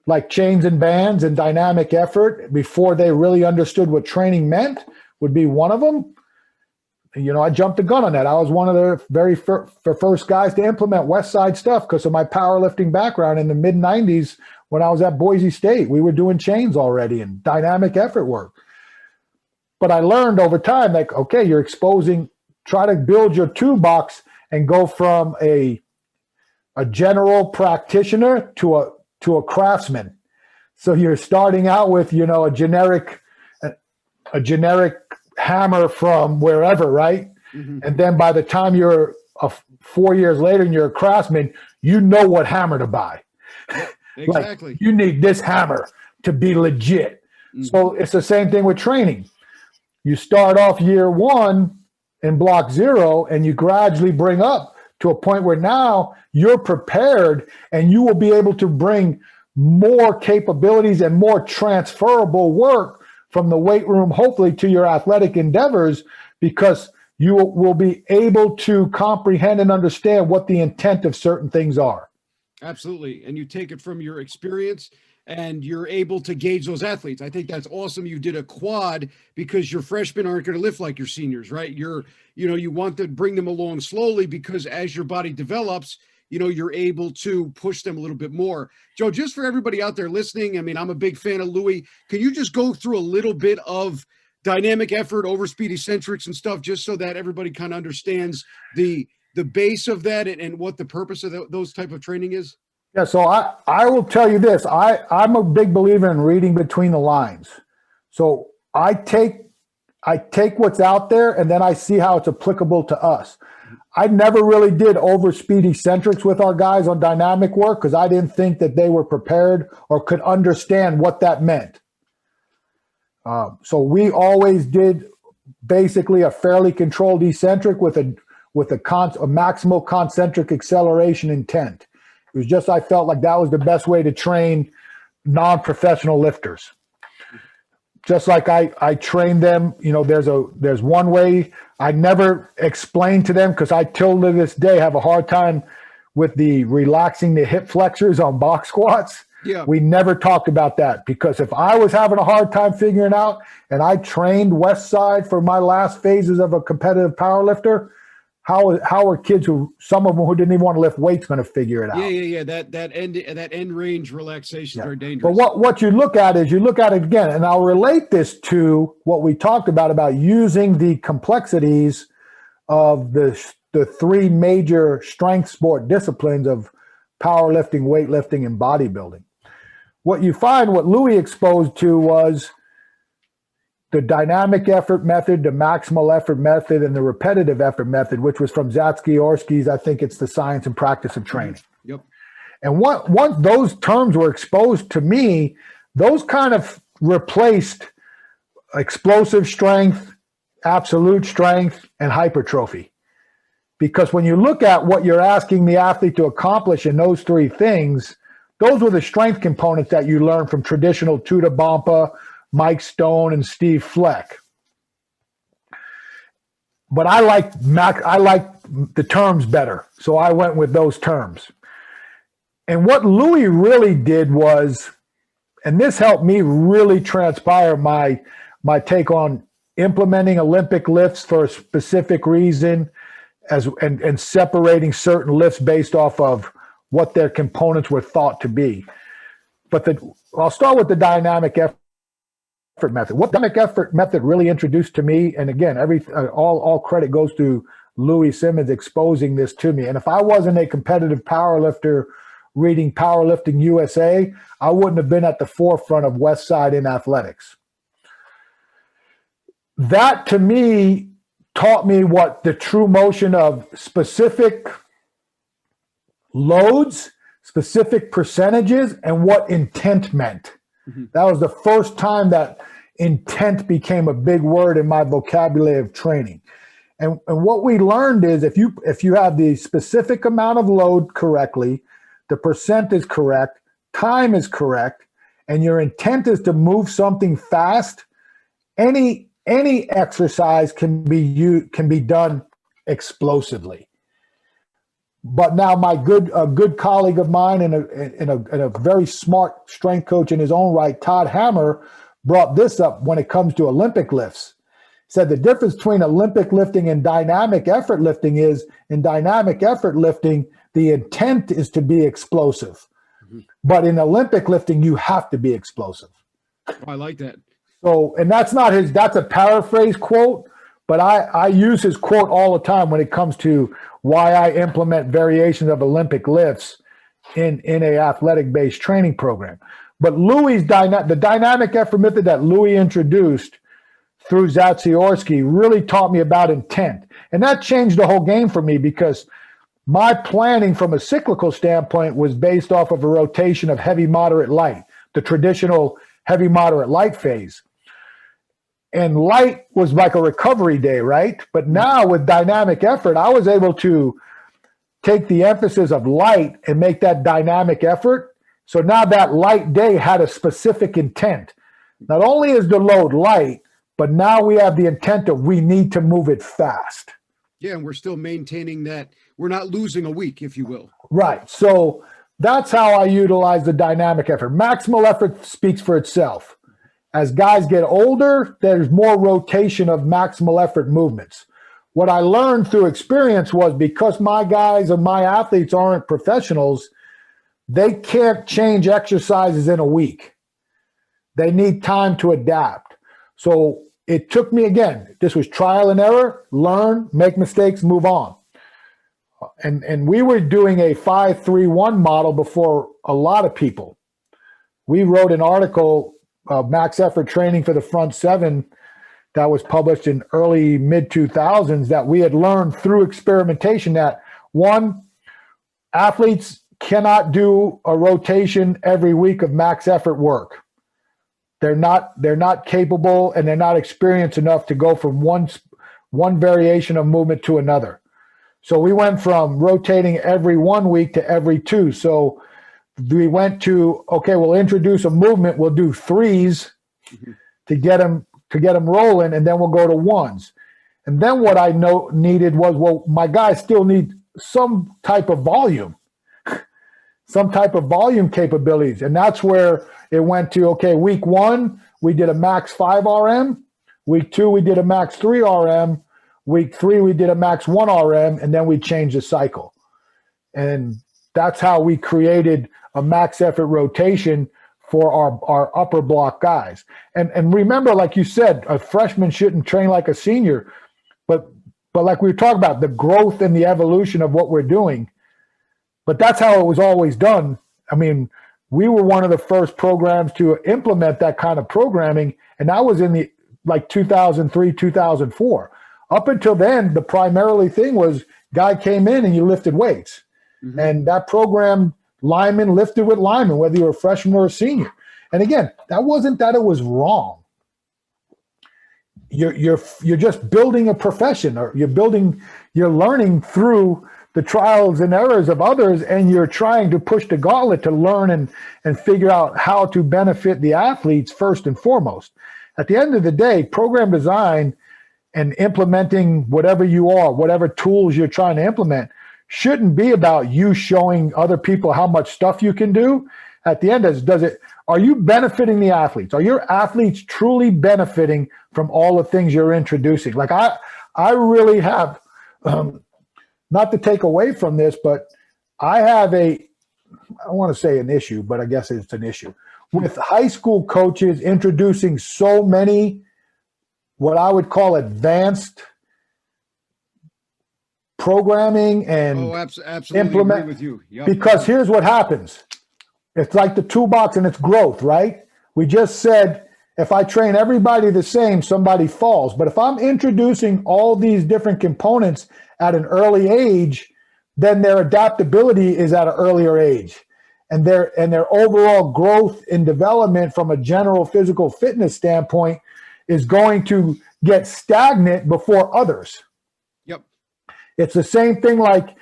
like chains and bands and dynamic effort, before they really understood what training meant, would be one of them. I jumped the gun on that. I was one of the very first guys to implement West Side stuff because of my powerlifting background in the mid-90s when I was at Boise State. We were doing chains already and dynamic effort work. But I learned over time, like, okay, you're try to build your toolbox and go from a general practitioner to a craftsman. So you're starting out with, a generic hammer from wherever, right? Mm-hmm. And then by the time you're 4 years later and you're a craftsman, you know what hammer to buy. Exactly. Like, you need this hammer to be legit. Mm-hmm. So it's the same thing with training. You start off year 1 in block 0, and you gradually bring up to a point where now you're prepared and you will be able to bring more capabilities and more transferable work from the weight room, hopefully, to your athletic endeavors, because you will be able to comprehend and understand what the intent of certain things are. Absolutely. And you take it from your experience and you're able to gauge those athletes. I think that's awesome. You did a quad because your freshmen aren't going to lift like your seniors, right? You want to bring them along slowly, because as your body develops, you're able to push them a little bit more. Joe, just for everybody out there listening, I mean, I'm a big fan of Louis. Can you just go through a little bit of dynamic effort, overspeed eccentrics and stuff, just so that everybody kind of understands the base of that and what the purpose of those type of training is? Yeah, so I will tell you this. I'm a big believer in reading between the lines. So I take what's out there and then I see how it's applicable to us. I never really did overspeed eccentrics with our guys on dynamic work because I didn't think that they were prepared or could understand what that meant. So we always did basically a fairly controlled eccentric with a maximal concentric acceleration intent. It was just I felt like that was the best way to train non-professional lifters. Just like I train them, there's one way. I never explained to them because I till to this day have a hard time with the relaxing the hip flexors on box squats. Yeah. We never talked about that because if I was having a hard time figuring out and I trained West Side for my last phases of a competitive power lifter, how are kids some of them who didn't even want to lift weights going to figure it out? Yeah. That end range relaxation is very dangerous. But what you look at is it again, and I'll relate this to what we talked about using the complexities of the three major strength sport disciplines of powerlifting, weightlifting, and bodybuilding. What you find, what Louis exposed to was the dynamic effort method, the maximal effort method, and the repetitive effort method, which was from Zatsiorsky's, I think it's the Science and Practice of Training. Yep. And once those terms were exposed to me, those kind of replaced explosive strength, absolute strength, and hypertrophy. Because when you look at what you're asking the athlete to accomplish in those three things, those were the strength components that you learned from traditional Tuta Bompa, Mike Stone, and Steve Fleck. But I like the terms better, so I went with those terms. And what Louis really did was, and this helped me really transpire my take on implementing Olympic lifts for a specific reason, and separating certain lifts based off of what their components were thought to be. But I'll start with the dynamic effort method. What dynamic effort method really introduced to me, and again, all credit goes to Louis Simmons exposing this to me. And if I wasn't a competitive powerlifter reading Powerlifting USA, I wouldn't have been at the forefront of West Side in athletics. That to me taught me what the true motion of specific loads, specific percentages, and what intent meant. Mm-hmm. That was the first time that intent became a big word in my vocabulary of training. And what we learned is if you have the specific amount of load correctly, the percent is correct, time is correct, and your intent is to move something fast, any exercise can be done explosively. But now a good colleague of mine and a very smart strength coach in his own right, Todd Hammer, brought this up when it comes to Olympic lifts. He said the difference between Olympic lifting and dynamic effort lifting is in dynamic effort lifting, the intent is to be explosive. Mm-hmm. But in Olympic lifting, you have to be explosive. Oh, I like that. So, and that's a paraphrase quote, but I use his quote all the time when it comes to why I implement variations of Olympic lifts in a athletic-based training program. But the dynamic effort method that Louis introduced through Zatsiorsky really taught me about intent. And that changed the whole game for me because my planning from a cyclical standpoint was based off of a rotation of heavy, moderate, light, the traditional heavy, moderate, light phase. And light was like a recovery day, right? But now with dynamic effort, I was able to take the emphasis of light and make that dynamic effort. So now that light day had a specific intent. Not only is the load light, but now we have the intent of we need to move it fast. Yeah, and we're still maintaining that. We're not losing a week, if you will. Right. So that's how I utilize the dynamic effort. Maximal effort speaks for itself. As guys get older, there's more rotation of maximal effort movements. what I learned through experience was because my guys and my athletes aren't professionals, they can't change exercises in a week. They need time to adapt. So it took me, again, this was trial and error, learn, make mistakes, move on. And we were doing a 5-3-1 model before a lot of people. We wrote an article, Max Effort Training for the Front Seven, that was published in early mid-2000s, that we had learned through experimentation that, one, athletes cannot do a rotation every week of max effort work. They're not capable, and they're not experienced enough to go from one variation of movement to another. So we went from rotating every 1 week to every 2. So we went to, okay, we'll introduce a movement. We'll do 3s to get them rolling, and then we'll go to 1s. And then what I needed was, well, my guys still need some type of volume, some type of volume capabilities. And that's where it went to, okay, week 1, we did a max 5 RM. Week 2, we did a max 3 RM. Week 3, we did a max 1 RM, and then we changed the cycle. And that's how we created a max effort rotation for our upper block guys. And remember, like you said, a freshman shouldn't train like a senior, but like we were talking about, the growth and the evolution of what we're doing. But that's how it was always done. I mean, we were one of the first programs to implement that kind of programming, and that was in the 2003, 2004. Up until then, the primarily thing was guy came in and you lifted weights. Mm-hmm. And that program, lineman lifted with lineman, whether you were a freshman or a senior. And again, that wasn't that it was wrong. You're just building a profession, or you're learning through the trials and errors of others, and you're trying to push the gauntlet to learn and figure out how to benefit the athletes first and foremost. At the end of the day, program design and implementing whatever tools you're trying to implement shouldn't be about you showing other people how much stuff you can do. At the end, are you benefiting the athletes? Are your athletes truly benefiting from all the things you're introducing? Like I really have, not to take away from this, but I have I want to say an issue, but I guess it's an issue with high school coaches introducing so many what I would call advanced programming and absolutely implement agree with you. Yep. Because here's what happens. It's like the toolbox and its growth, right? We just said, if I train everybody the same, somebody falls. But if I'm introducing all these different components at an early age, then their adaptability is at an earlier age. And their overall growth and development from a general physical fitness standpoint is going to get stagnant before others. Yep. It's the same thing like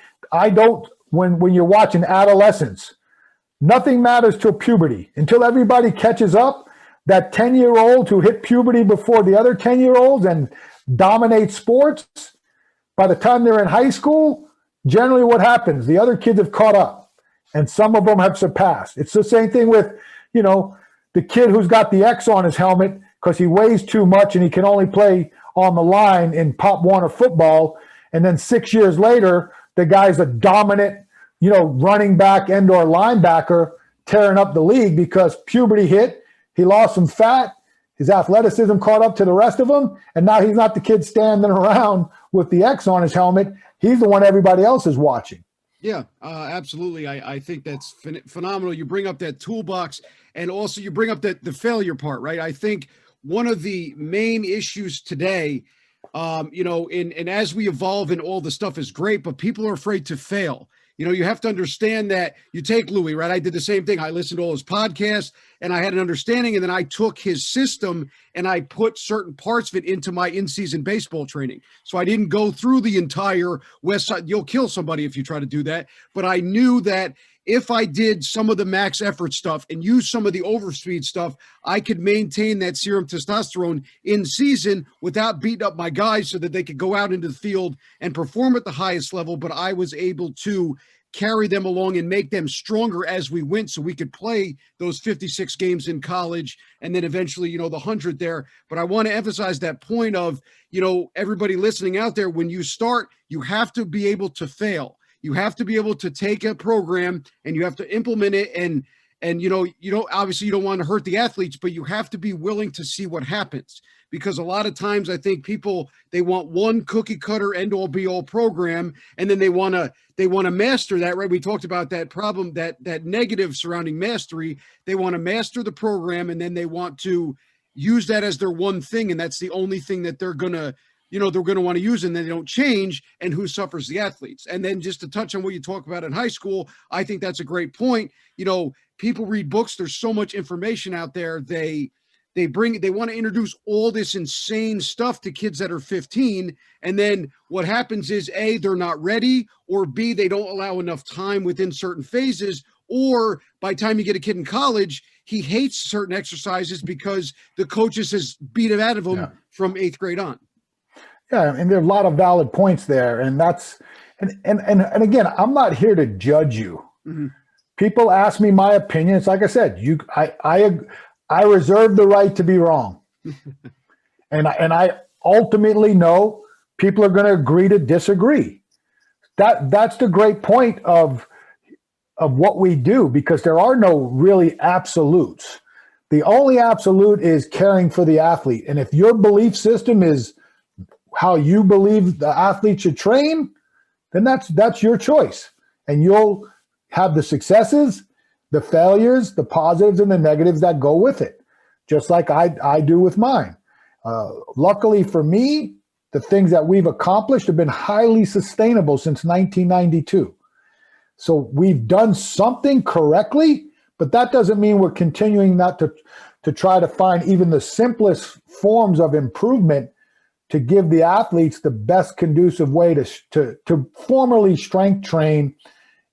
when you're watching adolescence, nothing matters till puberty. Until everybody catches up, that 10-year-old who hit puberty before the other 10-year-olds and dominate sports, by the time they're in high school, generally what happens? The other kids have caught up, and some of them have surpassed. It's the same thing with, the kid who's got the X on his helmet because he weighs too much and he can only play on the line in Pop Warner football. And then 6 years later, the guy's a dominant, running back and/or linebacker tearing up the league because puberty hit. He lost some fat. His athleticism caught up to the rest of them. And now he's not the kid standing around with the X on his helmet. He's the one everybody else is watching. Yeah, absolutely. I think that's phenomenal. You bring up that toolbox, and also you bring up the failure part, right? I think one of the main issues today, and as we evolve and all the stuff is great, but people are afraid to fail. You have to understand that you take Louis, right? I did the same thing. I listened to all his podcasts and I had an understanding, and then I took his system and I put certain parts of it into my in-season baseball training. So I didn't go through the entire West Side. You'll kill somebody if you try to do that. But I knew that if I did some of the max effort stuff and use some of the overspeed stuff, I could maintain that serum testosterone in season without beating up my guys so that they could go out into the field and perform at the highest level. But I was able to carry them along and make them stronger as we went so we could play those 56 games in college and then eventually, the 100 there. But I want to emphasize that point of, everybody listening out there, when you start, you have to be able to fail. You have to be able to take a program and you have to implement it. And you don't want to hurt the athletes, but you have to be willing to see what happens. Because a lot of times I think people, they want one cookie cutter end all be all program. And then they want to master that, right? We talked about that problem, that negative surrounding mastery. They want to master the program and then they want to use that as their one thing. And that's the only thing that they're going to want to use, and then they don't change, and who suffers? The athletes. And then just to touch on what you talk about in high school, I think that's a great point. People read books. There's so much information out there. They want to introduce all this insane stuff to kids that are 15. And then what happens is A, they're not ready, or B, they don't allow enough time within certain phases. Or by the time you get a kid in college, he hates certain exercises because the coaches has beat him out of them from 8th grade on. Yeah, and there are a lot of valid points there, and and again, I'm not here to judge you. Mm-hmm. People ask me my opinion. It's like I said, I reserve the right to be wrong, and I ultimately know people are going to agree to disagree. That's the great point of what we do, because there are no really absolutes. The only absolute is caring for the athlete, and if your belief system is how you believe the athlete should train, then that's your choice. And you'll have the successes, the failures, the positives, and the negatives that go with it, just like I do with mine. Luckily for me, the things that we've accomplished have been highly sustainable since 1992. So we've done something correctly, but that doesn't mean we're continuing not to try to find even the simplest forms of improvement to give the athletes the best conducive way to formally strength train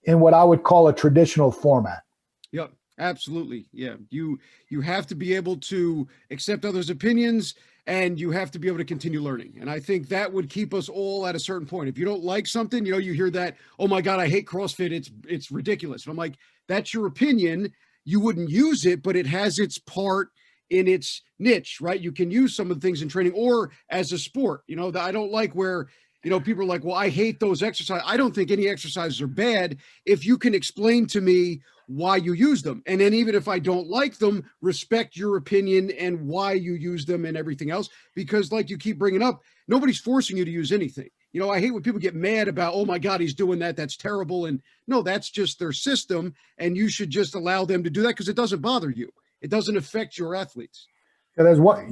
in what I would call a traditional format. Yep, absolutely. Yeah, you have to be able to accept others' opinions, and you have to be able to continue learning. And I think that would keep us all at a certain point. If you don't like something, you hear that, oh my God, I hate CrossFit. It's ridiculous. And I'm like, that's your opinion. You wouldn't use it, but it has its part in its niche, right? You can use some of the things in training or as a sport. I don't like where, people are like, well, I hate those exercises. I don't think any exercises are bad if you can explain to me why you use them. And then even if I don't like them, respect your opinion and why you use them and everything else. Because like you keep bringing up, nobody's forcing you to use anything. I hate when people get mad about, oh my God, he's doing that. That's terrible. And no, that's just their system. And you should just allow them to do that because it doesn't bother you. It doesn't affect your athletes. And there's what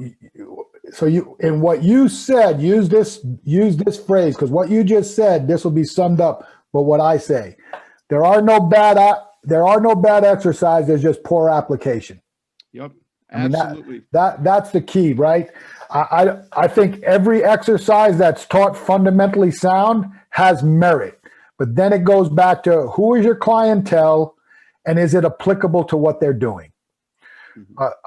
you said, use this phrase, because what you just said, this will be summed up. But what I say, there are no bad exercises. There's just poor application. Yep, absolutely. That's the key, right? I think every exercise that's taught fundamentally sound has merit, but then it goes back to who is your clientele, and is it applicable to what they're doing?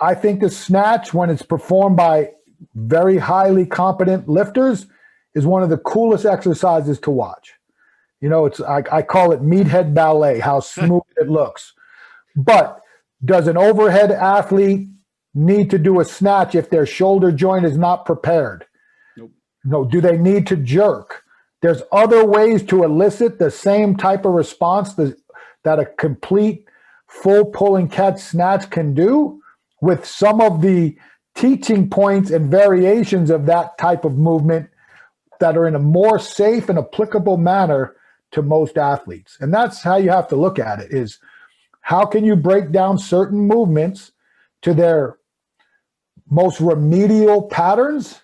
I think the snatch, when it's performed by very highly competent lifters, is one of the coolest exercises to watch. I call it meathead ballet, how smooth it looks. But does an overhead athlete need to do a snatch if their shoulder joint is not prepared? Nope. No. Do they need to jerk? There's other ways to elicit the same type of response that a complete full pull and catch snatch can do, with some of the teaching points and variations of that type of movement that are in a more safe and applicable manner to most athletes. And that's how you have to look at it, is how can you break down certain movements to their most remedial patterns,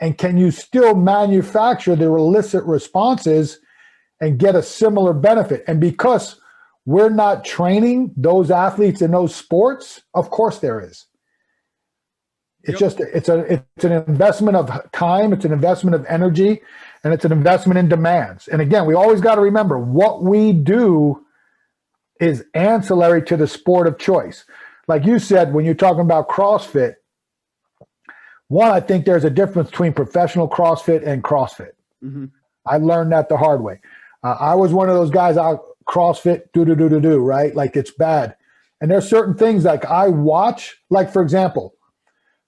and can you still manufacture the illicit responses and get a similar benefit? And because we're not training those athletes in those sports, of course there is. It's just it's an investment of time, it's an investment of energy, and it's an investment in demands. And again, we always got to remember what we do is ancillary to the sport of choice. Like you said, when you're talking about CrossFit, one, I think there's a difference between professional CrossFit and CrossFit. Mm-hmm. I learned that the hard way. I was one of those guys CrossFit, do, right? Like it's bad. And there's certain things like I watch, like for example,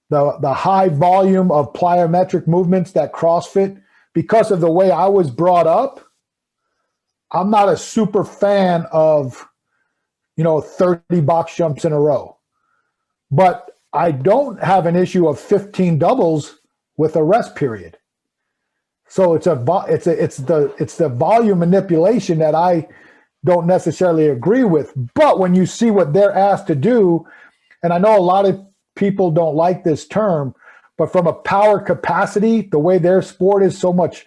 the high volume of plyometric movements that CrossFit, because of the way I was brought up, I'm not a super fan of, 30 box jumps in a row. But I don't have an issue of 15 doubles with a rest period. So it's the volume manipulation that I don't necessarily agree with. But when you see what they're asked to do, and I know a lot of people don't like this term, but from a power capacity, the way their sport is so much,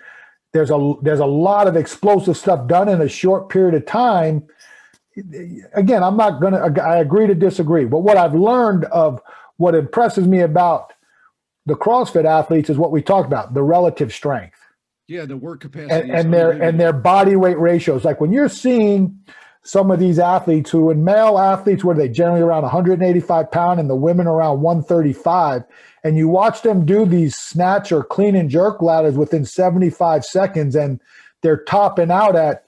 there's a lot of explosive stuff done in a short period of time. Again, I agree to disagree. But what I've learned of what impresses me about the CrossFit athletes is what we talked about, the relative strength. Yeah, the work capacity and their body weight ratios. Like when you're seeing some of these athletes who, in male athletes, where they generally around 185 pounds and the women around 135, and you watch them do these snatch or clean and jerk ladders within 75 seconds, and they're topping out at,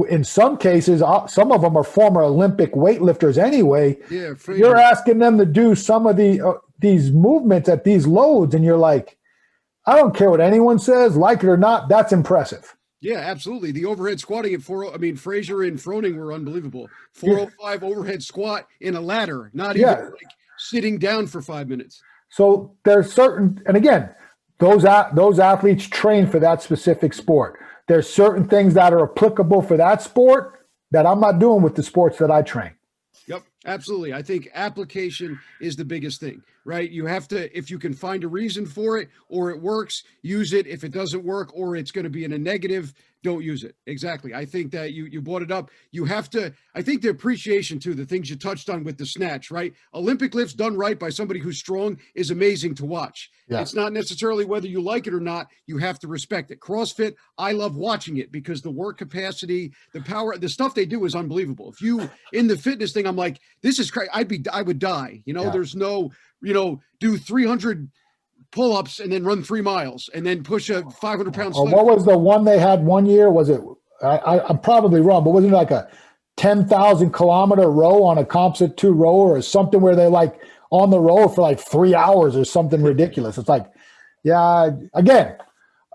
in some cases, some of them are former Olympic weightlifters anyway. Yeah, you're asking them to do some of these movements at these loads, and you're like, I don't care what anyone says, like it or not, that's impressive. Yeah, absolutely. The overhead squatting at Fraser and Froning were unbelievable. 405 overhead squat in a ladder, not even like sitting down for 5 minutes. So there's certain, and again, those athletes train for that specific sport. There's certain things that are applicable for that sport that I'm not doing with the sports that I train. Yep, absolutely. I think application is the biggest thing, right? You have to, if you can find a reason for it or it works, use it. If it doesn't work or it's going to be in a negative, don't use it. Exactly. I think that you brought it up. You have to, I think the appreciation too, the things you touched on with the snatch, right? Olympic lifts done right by somebody who's strong is amazing to watch. Yeah. It's not necessarily whether you like it or not, you have to respect it. CrossFit, I love watching it because the work capacity, the power, the stuff they do is unbelievable. If you, in the fitness thing, I'm like, this is crazy. I would die. There's no, do 300 pull-ups and then run 3 miles and then push a 500-pound sled. What was the one they had one year? Was it, I'm probably wrong, but wasn't it like a 10,000 kilometer row on a composite 2 rower or something where they like on the row for like 3 hours or something ridiculous? It's like, yeah, again,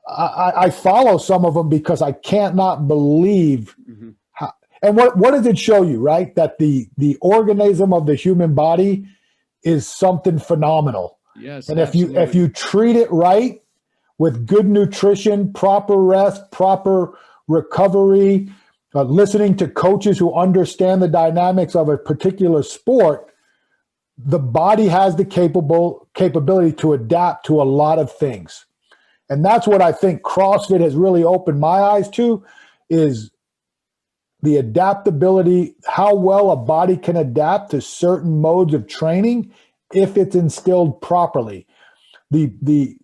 I follow some of them because I can't not believe how, and what does it show you, right? That the organism of the human body is something phenomenal. Yes, and if you treat it right with good nutrition, proper rest, proper recovery, listening to coaches who understand the dynamics of a particular sport, the body has the capability to adapt to a lot of things. And that's what I think CrossFit has really opened my eyes to, is the adaptability, how well a body can adapt to certain modes of training if it's instilled properly. The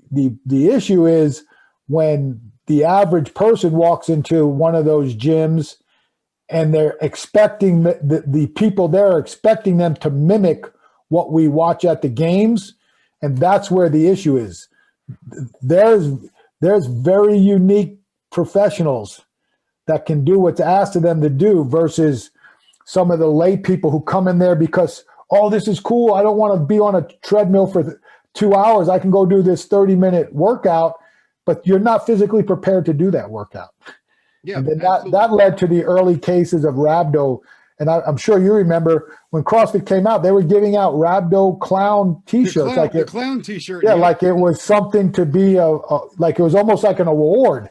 issue is when the average person walks into one of those gyms and they're expecting the people there are expecting them to mimic what we watch at the games, and that's where the issue is. There's very unique professionals that can do what's asked of them to do versus some of the lay people who come in there because, oh, this is cool. I don't want to be on a treadmill for 2 hours. I can go do this 30-minute workout, but you're not physically prepared to do that workout. Yeah, and then that led to the early cases of rhabdo. And I'm sure you remember when CrossFit came out, they were giving out rhabdo clown T-shirts. The clown T-shirt. Yeah, like it was something to be like it was almost like an award.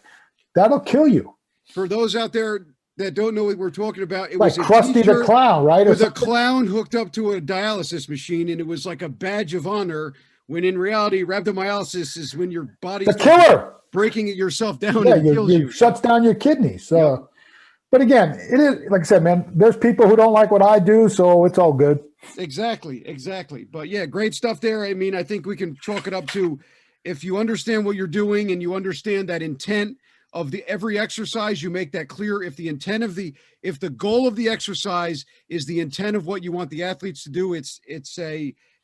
That'll kill you. For those out there that don't know what we're talking about, it like was a Krusty the Clown, right? With a clown hooked up to a dialysis machine, and it was like a badge of honor. When in reality, rhabdomyolysis is when your body's the killer breaking it yourself down. Yeah, and it kills you. Shuts down your kidneys. So, but again, it is like I said, man. There's people who don't like what I do, so it's all good. Exactly. But yeah, great stuff there. I mean, I think we can chalk it up to if you understand what you're doing and you understand that intent of every exercise, you make that clear. If the goal of the exercise is the intent of what you want the athletes to do, it's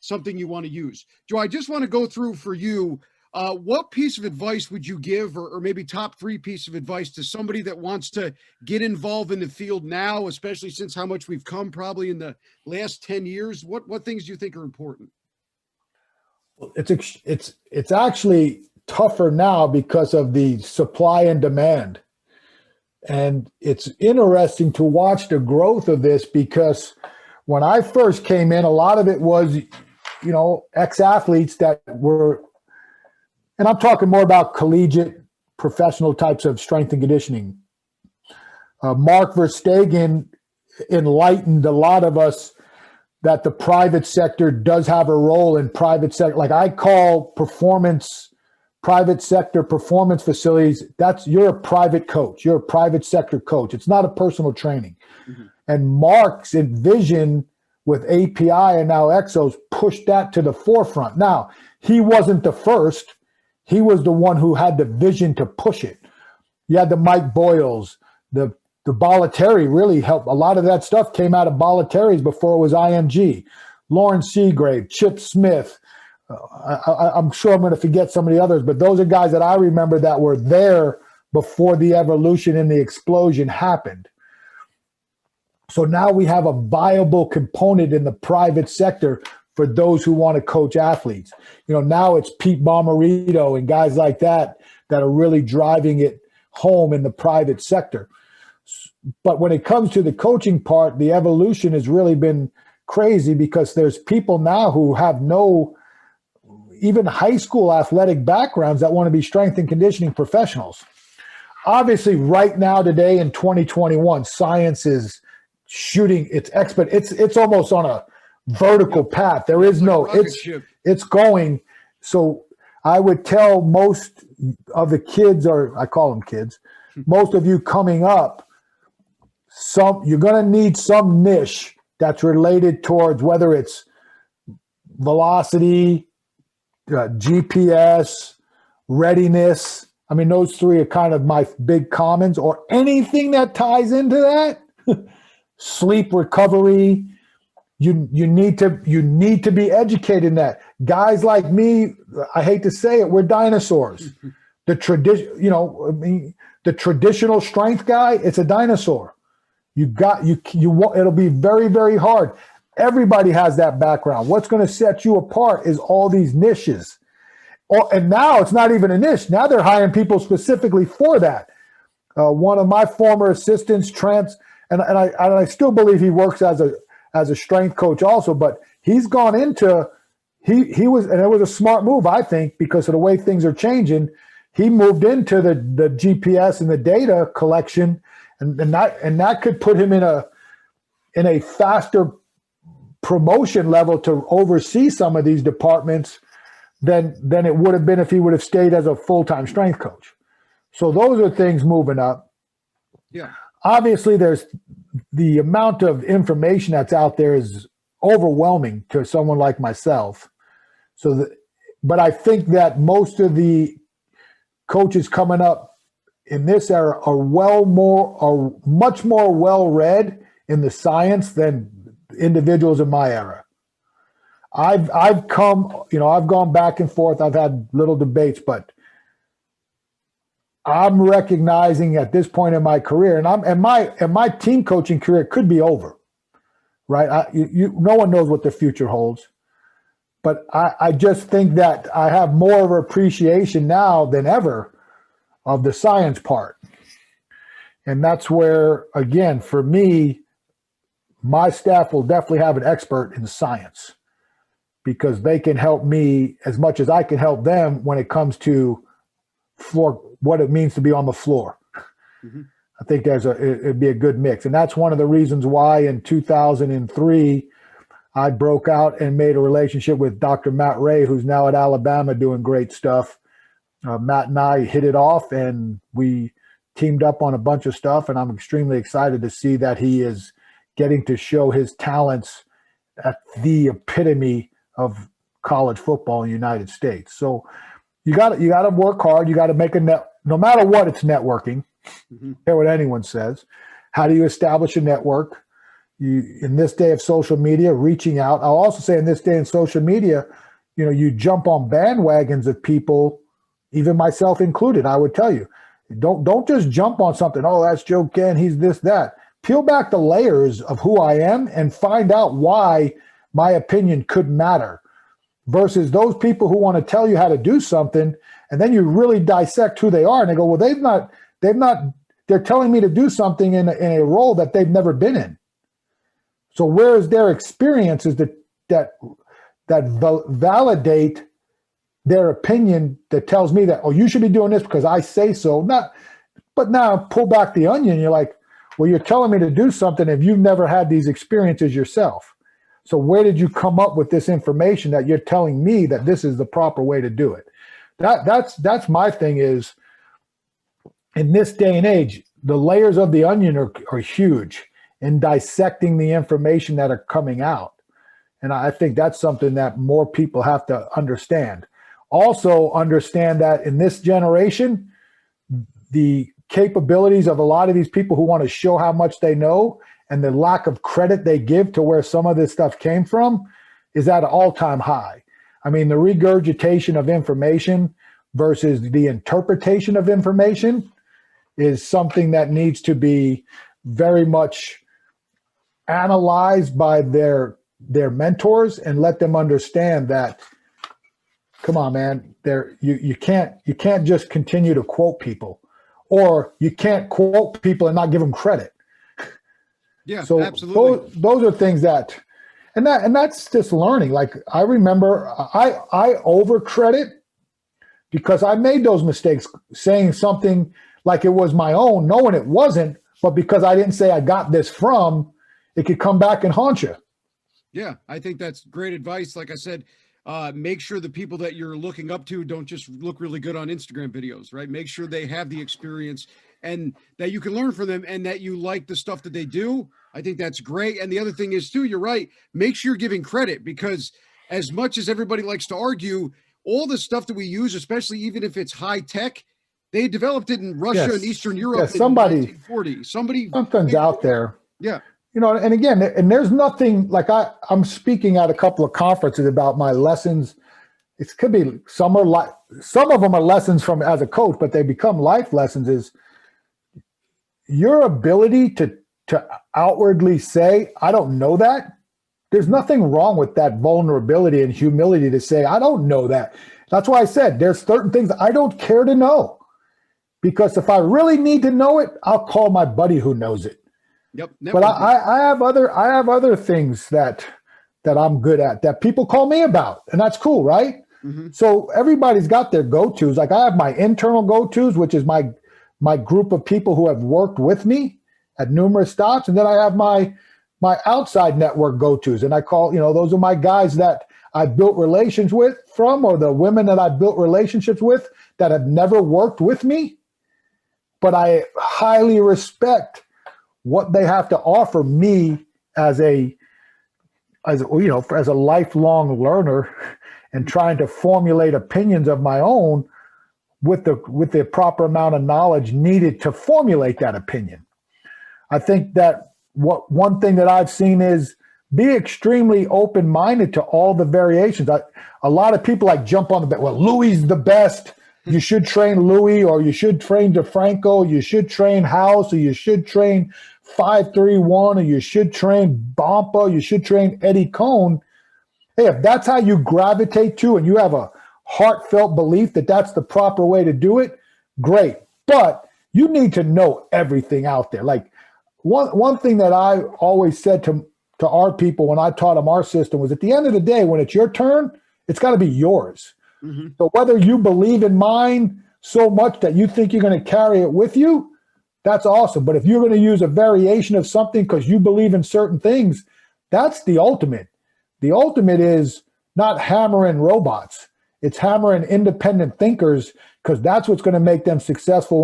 something you want to use. Joe, I just want to go through for you What piece of advice would you give, or maybe top 3 pieces of advice to somebody that wants to get involved in the field now, especially since how much we've come probably in the last 10 years? What things do you think are important? It's actually tougher now because of the supply and demand. And it's interesting to watch the growth of this, because when I first came in, a lot of it was, ex-athletes that were, and I'm talking more about collegiate, professional types of strength and conditioning. Mark Verstegen enlightened a lot of us that the private sector does have a role in private sector. Like I call private sector performance facilities, you're a private coach. You're a private sector coach. It's not a personal training. Mm-hmm. And Mark's vision with API and now Exos pushed that to the forefront. Now, he wasn't the first. He was the one who had the vision to push it. You had the Mike Boyles, the Bollettieri really helped. A lot of that stuff came out of Bollettieri's before it was IMG. Lauren Seagrave, Chip Smith. I'm sure I'm going to forget some of the others, but those are guys that I remember that were there before the evolution and the explosion happened. So now we have a viable component in the private sector for those who want to coach athletes. Now it's Pete Bomarito and guys like that are really driving it home in the private sector. But when it comes to the coaching part, the evolution has really been crazy, because there's people now who have no even high school athletic backgrounds that want to be strength and conditioning professionals. Obviously, right now, today in 2021, science is shooting its expert. It's almost on a vertical path. There is it's going. So I would tell most of the kids, or I call them kids, most of you coming up, you're going to need some niche that's related towards whether it's velocity, GPS, readiness. I mean, those 3 are kind of my big commons, or anything that ties into that. Sleep recovery. You need to be educated in that. Guys like me, I hate to say it, we're dinosaurs. The traditional strength guy, it's a dinosaur. It'll be very, very hard. Everybody has that background. What's going to set you apart is all these niches. And now it's not even a niche. Now they're hiring people specifically for that. One of my former assistants, Trent, and I still believe he works as a strength coach also, but he's gone into, he was, and it was a smart move, I think, because of the way things are changing. He moved into the GPS and the data collection, and that could put him in a faster promotion level to oversee some of these departments than it would have been if he would have stayed as a full-time strength coach. So those are things moving up. Yeah. Obviously, there's the amount of information that's out there is overwhelming to someone like myself. But I think that most of the coaches coming up in this era are much more well-read in the science than individuals in my era. I've gone back and forth. I've had little debates, but I'm recognizing at this point in my career, and my team coaching career could be over, right? No one knows what the future holds, but I just think that I have more of an appreciation now than ever of the science part. And that's where, again, for me, my staff will definitely have an expert in science, because they can help me as much as I can help them when it comes to what it means to be on the floor. Mm-hmm. I think it'd be a good mix. And that's one of the reasons why in 2003, I broke out and made a relationship with Dr. Matt Ray, who's now at Alabama doing great stuff. Matt and I hit it off, and we teamed up on a bunch of stuff, and I'm extremely excited to see that he is getting to show his talents at the epitome of college football in the United States. So you got to work hard. You got to make no matter what, it's networking. Mm-hmm. Care what anyone says. How do you establish a network? In this day of social media, reaching out. I'll also say in this day in social media, you jump on bandwagons of people even myself included, I would tell you, don't just jump on something. Oh, that's Joe Kenn. He's this, that. Peel back the layers of who I am and find out why my opinion could matter versus those people who want to tell you how to do something. And then you really dissect who they are. And they go, well, they're telling me to do something in a role that they've never been in. So where is their experiences that validate their opinion that tells me that, oh, you should be doing this because I say so. But now pull back the onion. You're like, well, you're telling me to do something if you've never had these experiences yourself. So where did you come up with this information that you're telling me that this is the proper way to do it? That's my thing is, in this day and age, the layers of the onion are huge in dissecting the information that are coming out. And I think that's something that more people have to understand. Also understand that in this generation, the capabilities of a lot of these people who want to show how much they know and the lack of credit they give to where some of this stuff came from is at an all-time high. I mean, the regurgitation of information versus the interpretation of information is something that needs to be very much analyzed by their mentors and let them understand that, come on, man, you can't just continue to quote people, or you can't quote people and not give them credit. Yeah, so absolutely. Those are things that, and that's just learning. Like I remember I over credit because I made those mistakes saying something like it was my own, knowing it wasn't, but because I didn't say I got this from, it could come back and haunt you. Yeah, I think that's great advice. Like I said, make sure the people that you're looking up to don't just look really good on Instagram videos, right? Make sure they have the experience and that you can learn from them and that you like the stuff that they do. I think that's great. And the other thing is too, you're right. Make sure you're giving credit, because as much as everybody likes to argue, all the stuff that we use, especially even if it's high tech, they developed it in Russia and Eastern Europe in 1940. Something's out there. Yeah. You know, and again, and there's nothing like I'm speaking at a couple of conferences about my lessons. It could be some of them are lessons from as a coach, but they become life lessons. Is your ability to outwardly say, I don't know that. There's nothing wrong with that vulnerability and humility to say, I don't know that. That's why I said there's certain things I don't care to know, because if I really need to know it, I'll call my buddy who knows it. Yep. But I have other things that I'm good at that people call me about, and that's cool, right? Mm-hmm. So everybody's got their go-tos. Like I have my internal go-tos, which is my group of people who have worked with me at numerous stops, and then I have my outside network go-tos, and I call, those are my guys that I built relations with or the women that I built relationships with that have never worked with me, but I highly respect what they have to offer me as a lifelong learner and trying to formulate opinions of my own with the proper amount of knowledge needed to formulate that opinion. I think that one thing that I've seen is be extremely open-minded to all the variations. A lot of people jump on the bed. Well, Louis the best. You should train Louis, or you should train DeFranco, you should train House, or you should train 531, or you should train Bompa, you should train Eddie Cohn. Hey, if that's how you gravitate to and you have a heartfelt belief that that's the proper way to do it, great. But you need to know everything out there. Like one thing that I always said to our people when I taught them our system was, at the end of the day, when it's your turn, it's got to be yours. Mm-hmm. So whether you believe in mine so much that you think you're going to carry it with you, that's awesome. But if you're going to use a variation of something because you believe in certain things, that's the ultimate. The ultimate is not hammering robots. It's hammering independent thinkers, because that's what's going to make them successful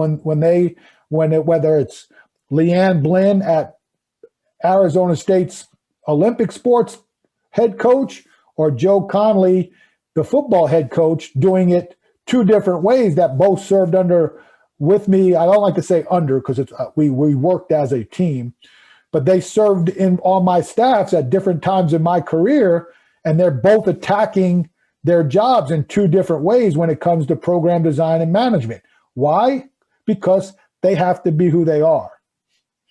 whether it's Leanne Blinn at Arizona State's Olympic sports head coach, or Joe Conley, the football head coach, doing it two different ways that both served with me. I don't like to say under, because it's we worked as a team, but they served on my staffs at different times in my career, and they're both attacking their jobs in two different ways when it comes to program design and management. Why? Because they have to be who they are.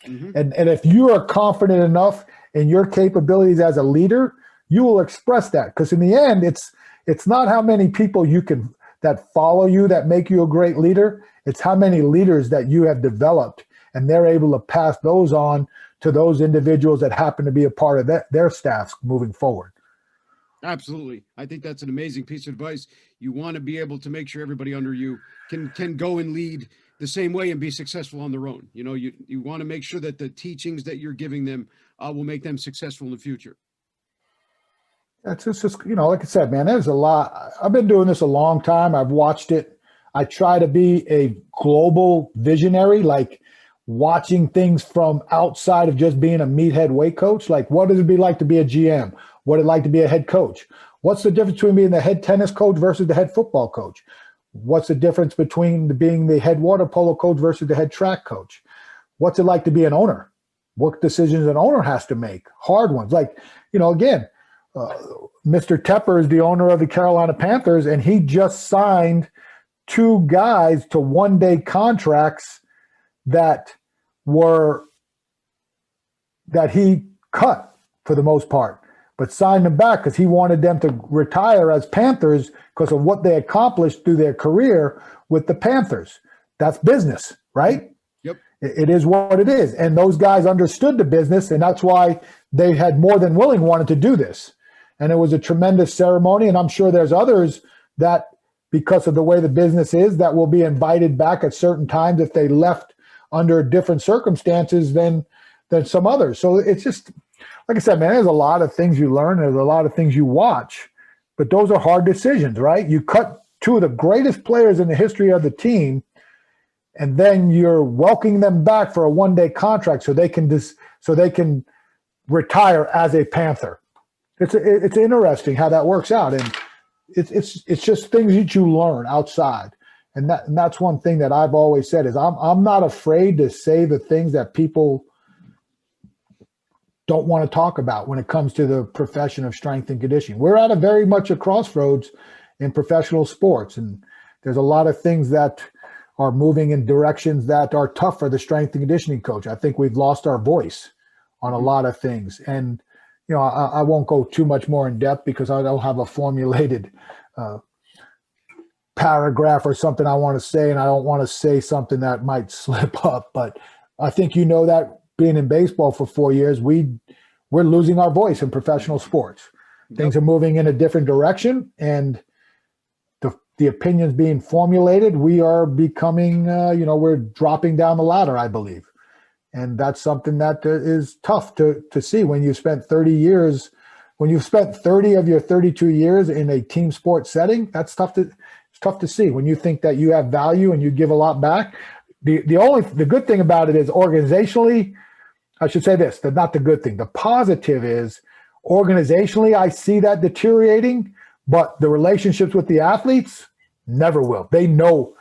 Mm-hmm. And if you are confident enough in your capabilities as a leader, you will express that. Because in the end, it's not how many people you can that follow you that make you a great leader. It's how many leaders that you have developed, and they're able to pass those on to those individuals that happen to be a part of their staffs moving forward. Absolutely. I think that's an amazing piece of advice. You want to be able to make sure everybody under you can go and lead the same way and be successful on their own. You know, you want to make sure that the teachings that you're giving them will make them successful in the future. That's just, you know, like I said, man, there's a lot. I've been doing this a long time. I've watched it. I try to be a global visionary, like watching things from outside of just being a meathead weight coach. Like, what does it be like to be a GM? What it like to be a head coach? What's the difference between being the head tennis coach versus the head football coach? What's the difference between being the head water polo coach versus the head track coach? What's it like to be an owner? What decisions an owner has to make? Hard ones. Like, you know, again, Mr. Tepper is the owner of the Carolina Panthers, and he just signed two guys to one-day contracts that he cut for the most part, but signed them back because he wanted them to retire as Panthers because of what they accomplished through their career with the Panthers. That's business, right? Yep. It is what it is. And those guys understood the business, and that's why they had more than willing wanted to do this. And it was a tremendous ceremony, and I'm sure there's others that, because of the way the business is, that will be invited back at certain times if they left under different circumstances than some others. So it's just, like I said, man, there's a lot of things you learn. There's a lot of things you watch, but those are hard decisions, right? You cut two of the greatest players in the history of the team, and then you're welcoming them back for a one-day contract so they can retire as a Panther. It's interesting how that works out, and it's just things that you learn outside, and that's one thing that I've always said is I'm not afraid to say the things that people don't want to talk about when it comes to the profession of strength and conditioning. We're at a very much a crossroads in professional sports, and there's a lot of things that are moving in directions that are tough for the strength and conditioning coach. I think we've lost our voice on a lot of things, and you know, I won't go too much more in depth because I don't have a formulated paragraph or something I want to say, and I don't want to say something that might slip up. But I think you know that being in baseball for 4 years, we're losing our voice in professional sports. Yep. Things are moving in a different direction, and the opinions being formulated, we are becoming, we're dropping down the ladder, I believe. And that's something that is tough to see when you've spent 30 years, when you've spent 30 of your 32 years in a team sport setting. It's tough to see when you think that you have value and you give a lot back. The good thing about it is organizationally, I should say this, not the good thing. The positive is organizationally, I see that deteriorating, but the relationships with the athletes never will. They know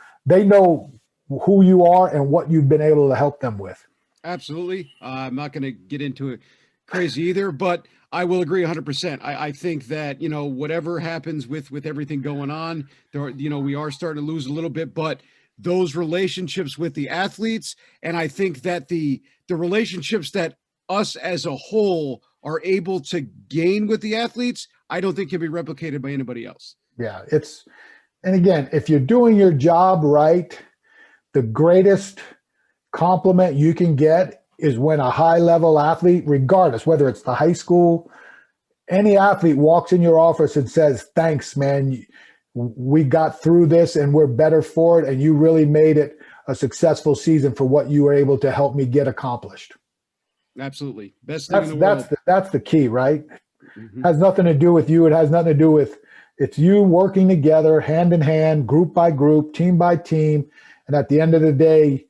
who you are and what you've been able to help them with. Absolutely. I'm not going to get into it crazy either, but I will agree 100%. I think that, you know, whatever happens with everything going on, we are starting to lose a little bit, but those relationships with the athletes, and I think that the relationships that us as a whole are able to gain with the athletes, I don't think can be replicated by anybody else. Yeah, and again, if you're doing your job right, the greatest compliment you can get is when a high-level athlete, regardless, whether it's the high school, any athlete walks in your office and says, "Thanks, man. We got through this and we're better for it, and you really made it a successful season for what you were able to help me get accomplished." Absolutely. Best thing in the world. That's the key, right? Mm-hmm. Has nothing to do with you. It has nothing to do with, it's you working together, hand in hand, group by group, team by team. And at the end of the day,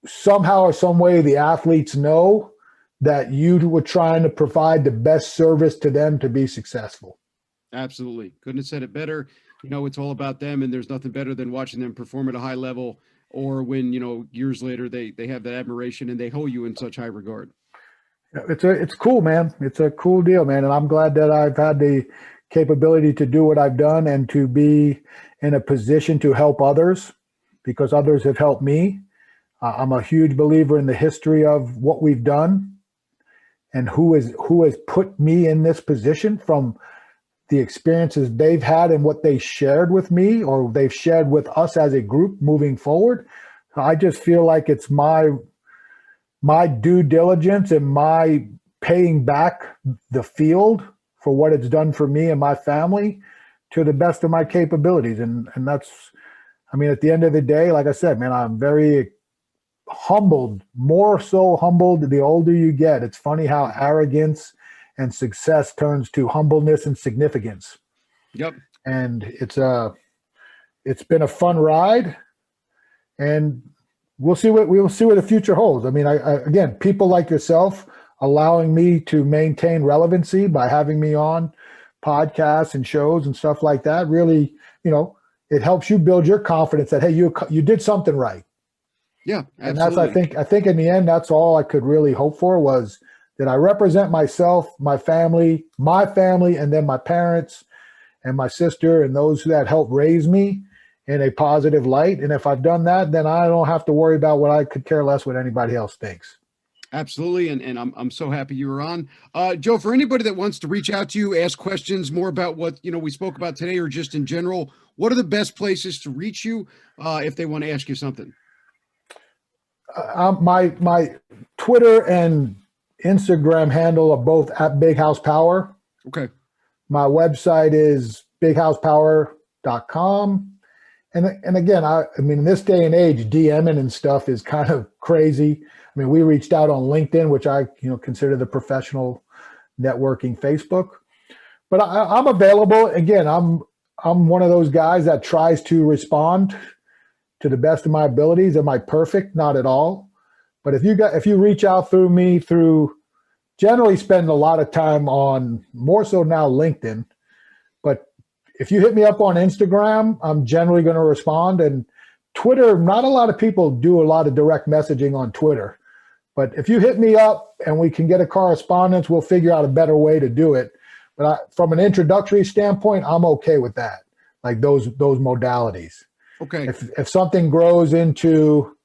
somehow or some way, the athletes know that you were trying to provide the best service to them to be successful. Absolutely. Couldn't have said it better. You know, it's all about them, and there's nothing better than watching them perform at a high level, or when, you know, years later they have that admiration and they hold you in such high regard. It's cool, man. It's a cool deal, man. And I'm glad that I've had the capability to do what I've done and to be in a position to help others because others have helped me. I'm a huge believer in the history of what we've done and who has put me in this position from the experiences they've had and what they shared with me or they've shared with us as a group moving forward. I just feel like it's my due diligence and my paying back the field for what it's done for me and my family to the best of my capabilities. And that's, I mean, at the end of the day, like I said, man, I'm very humbled, more so humbled the older you get. It's funny how arrogance and success turns to humbleness and significance. Yep. And it's been a fun ride, and we'll see what the future holds. I mean, I again, people like yourself allowing me to maintain relevancy by having me on podcasts and shows and stuff like that. Really, it helps you build your confidence that, hey, you did something right. Yeah, absolutely. And that's, I think in the end, that's all I could really hope for was that I represent myself, my family, and then my parents and my sister and those that helped raise me in a positive light. And if I've done that, then I don't have to worry about what I could care less what anybody else thinks. Absolutely. And I'm so happy you were on. Joe, for anybody that wants to reach out to you, ask questions more about what, we spoke about today or just in general, what are the best places to reach you if they want to ask you something? My Twitter and Instagram handle are both at Big House Power. Okay. My website is bighousepower.com. And again, I mean, in this day and age, DMing and stuff is kind of crazy. I mean, we reached out on LinkedIn, which I consider the professional networking Facebook. But I'm available. Again, I'm one of those guys that tries to respond to the best of my abilities. Am I perfect? Not at all. But if you reach out through me, generally spend a lot of time on more so now LinkedIn. But if you hit me up on Instagram, I'm generally going to respond. And Twitter, not a lot of people do a lot of direct messaging on Twitter. But if you hit me up and we can get a correspondence, we'll figure out a better way to do it. But from an introductory standpoint, I'm okay with that, like those modalities. Okay. If something grows into,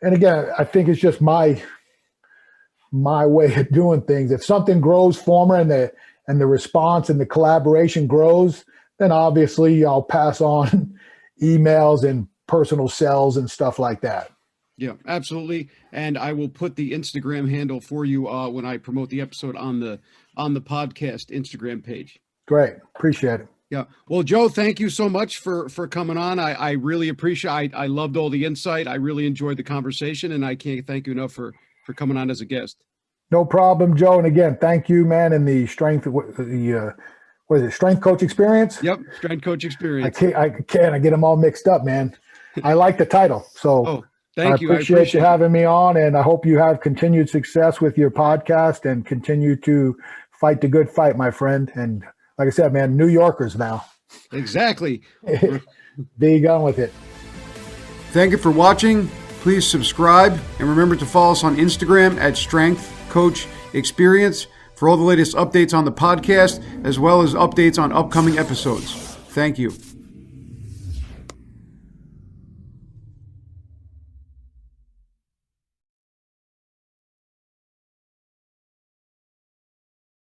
and again, I think it's just my way of doing things. If something grows for me and the response and the collaboration grows, then obviously I'll pass on emails and personal cells and stuff like that. Yeah, absolutely. And I will put the Instagram handle for you when I promote the episode on the podcast Instagram page. Great. Appreciate it. Yeah. Well, Joe, thank you so much for coming on. I really appreciate, I loved all the insight. I really enjoyed the conversation, and I can't thank you enough for coming on as a guest. No problem, Joe. And again, thank you, man. And the strength, what is it? Strength Coach Experience? Yep. Strength Coach Experience. I get them all mixed up, man. I like the title. So thank you. I appreciate you having me on, and I hope you have continued success with your podcast and continue to fight the good fight, my friend. And like I said, man, New Yorkers now. Exactly. Be gone with it. Thank you for watching. Please subscribe and remember to follow us on Instagram at Strength Coach Experience for all the latest updates on the podcast, as well as updates on upcoming episodes. Thank you.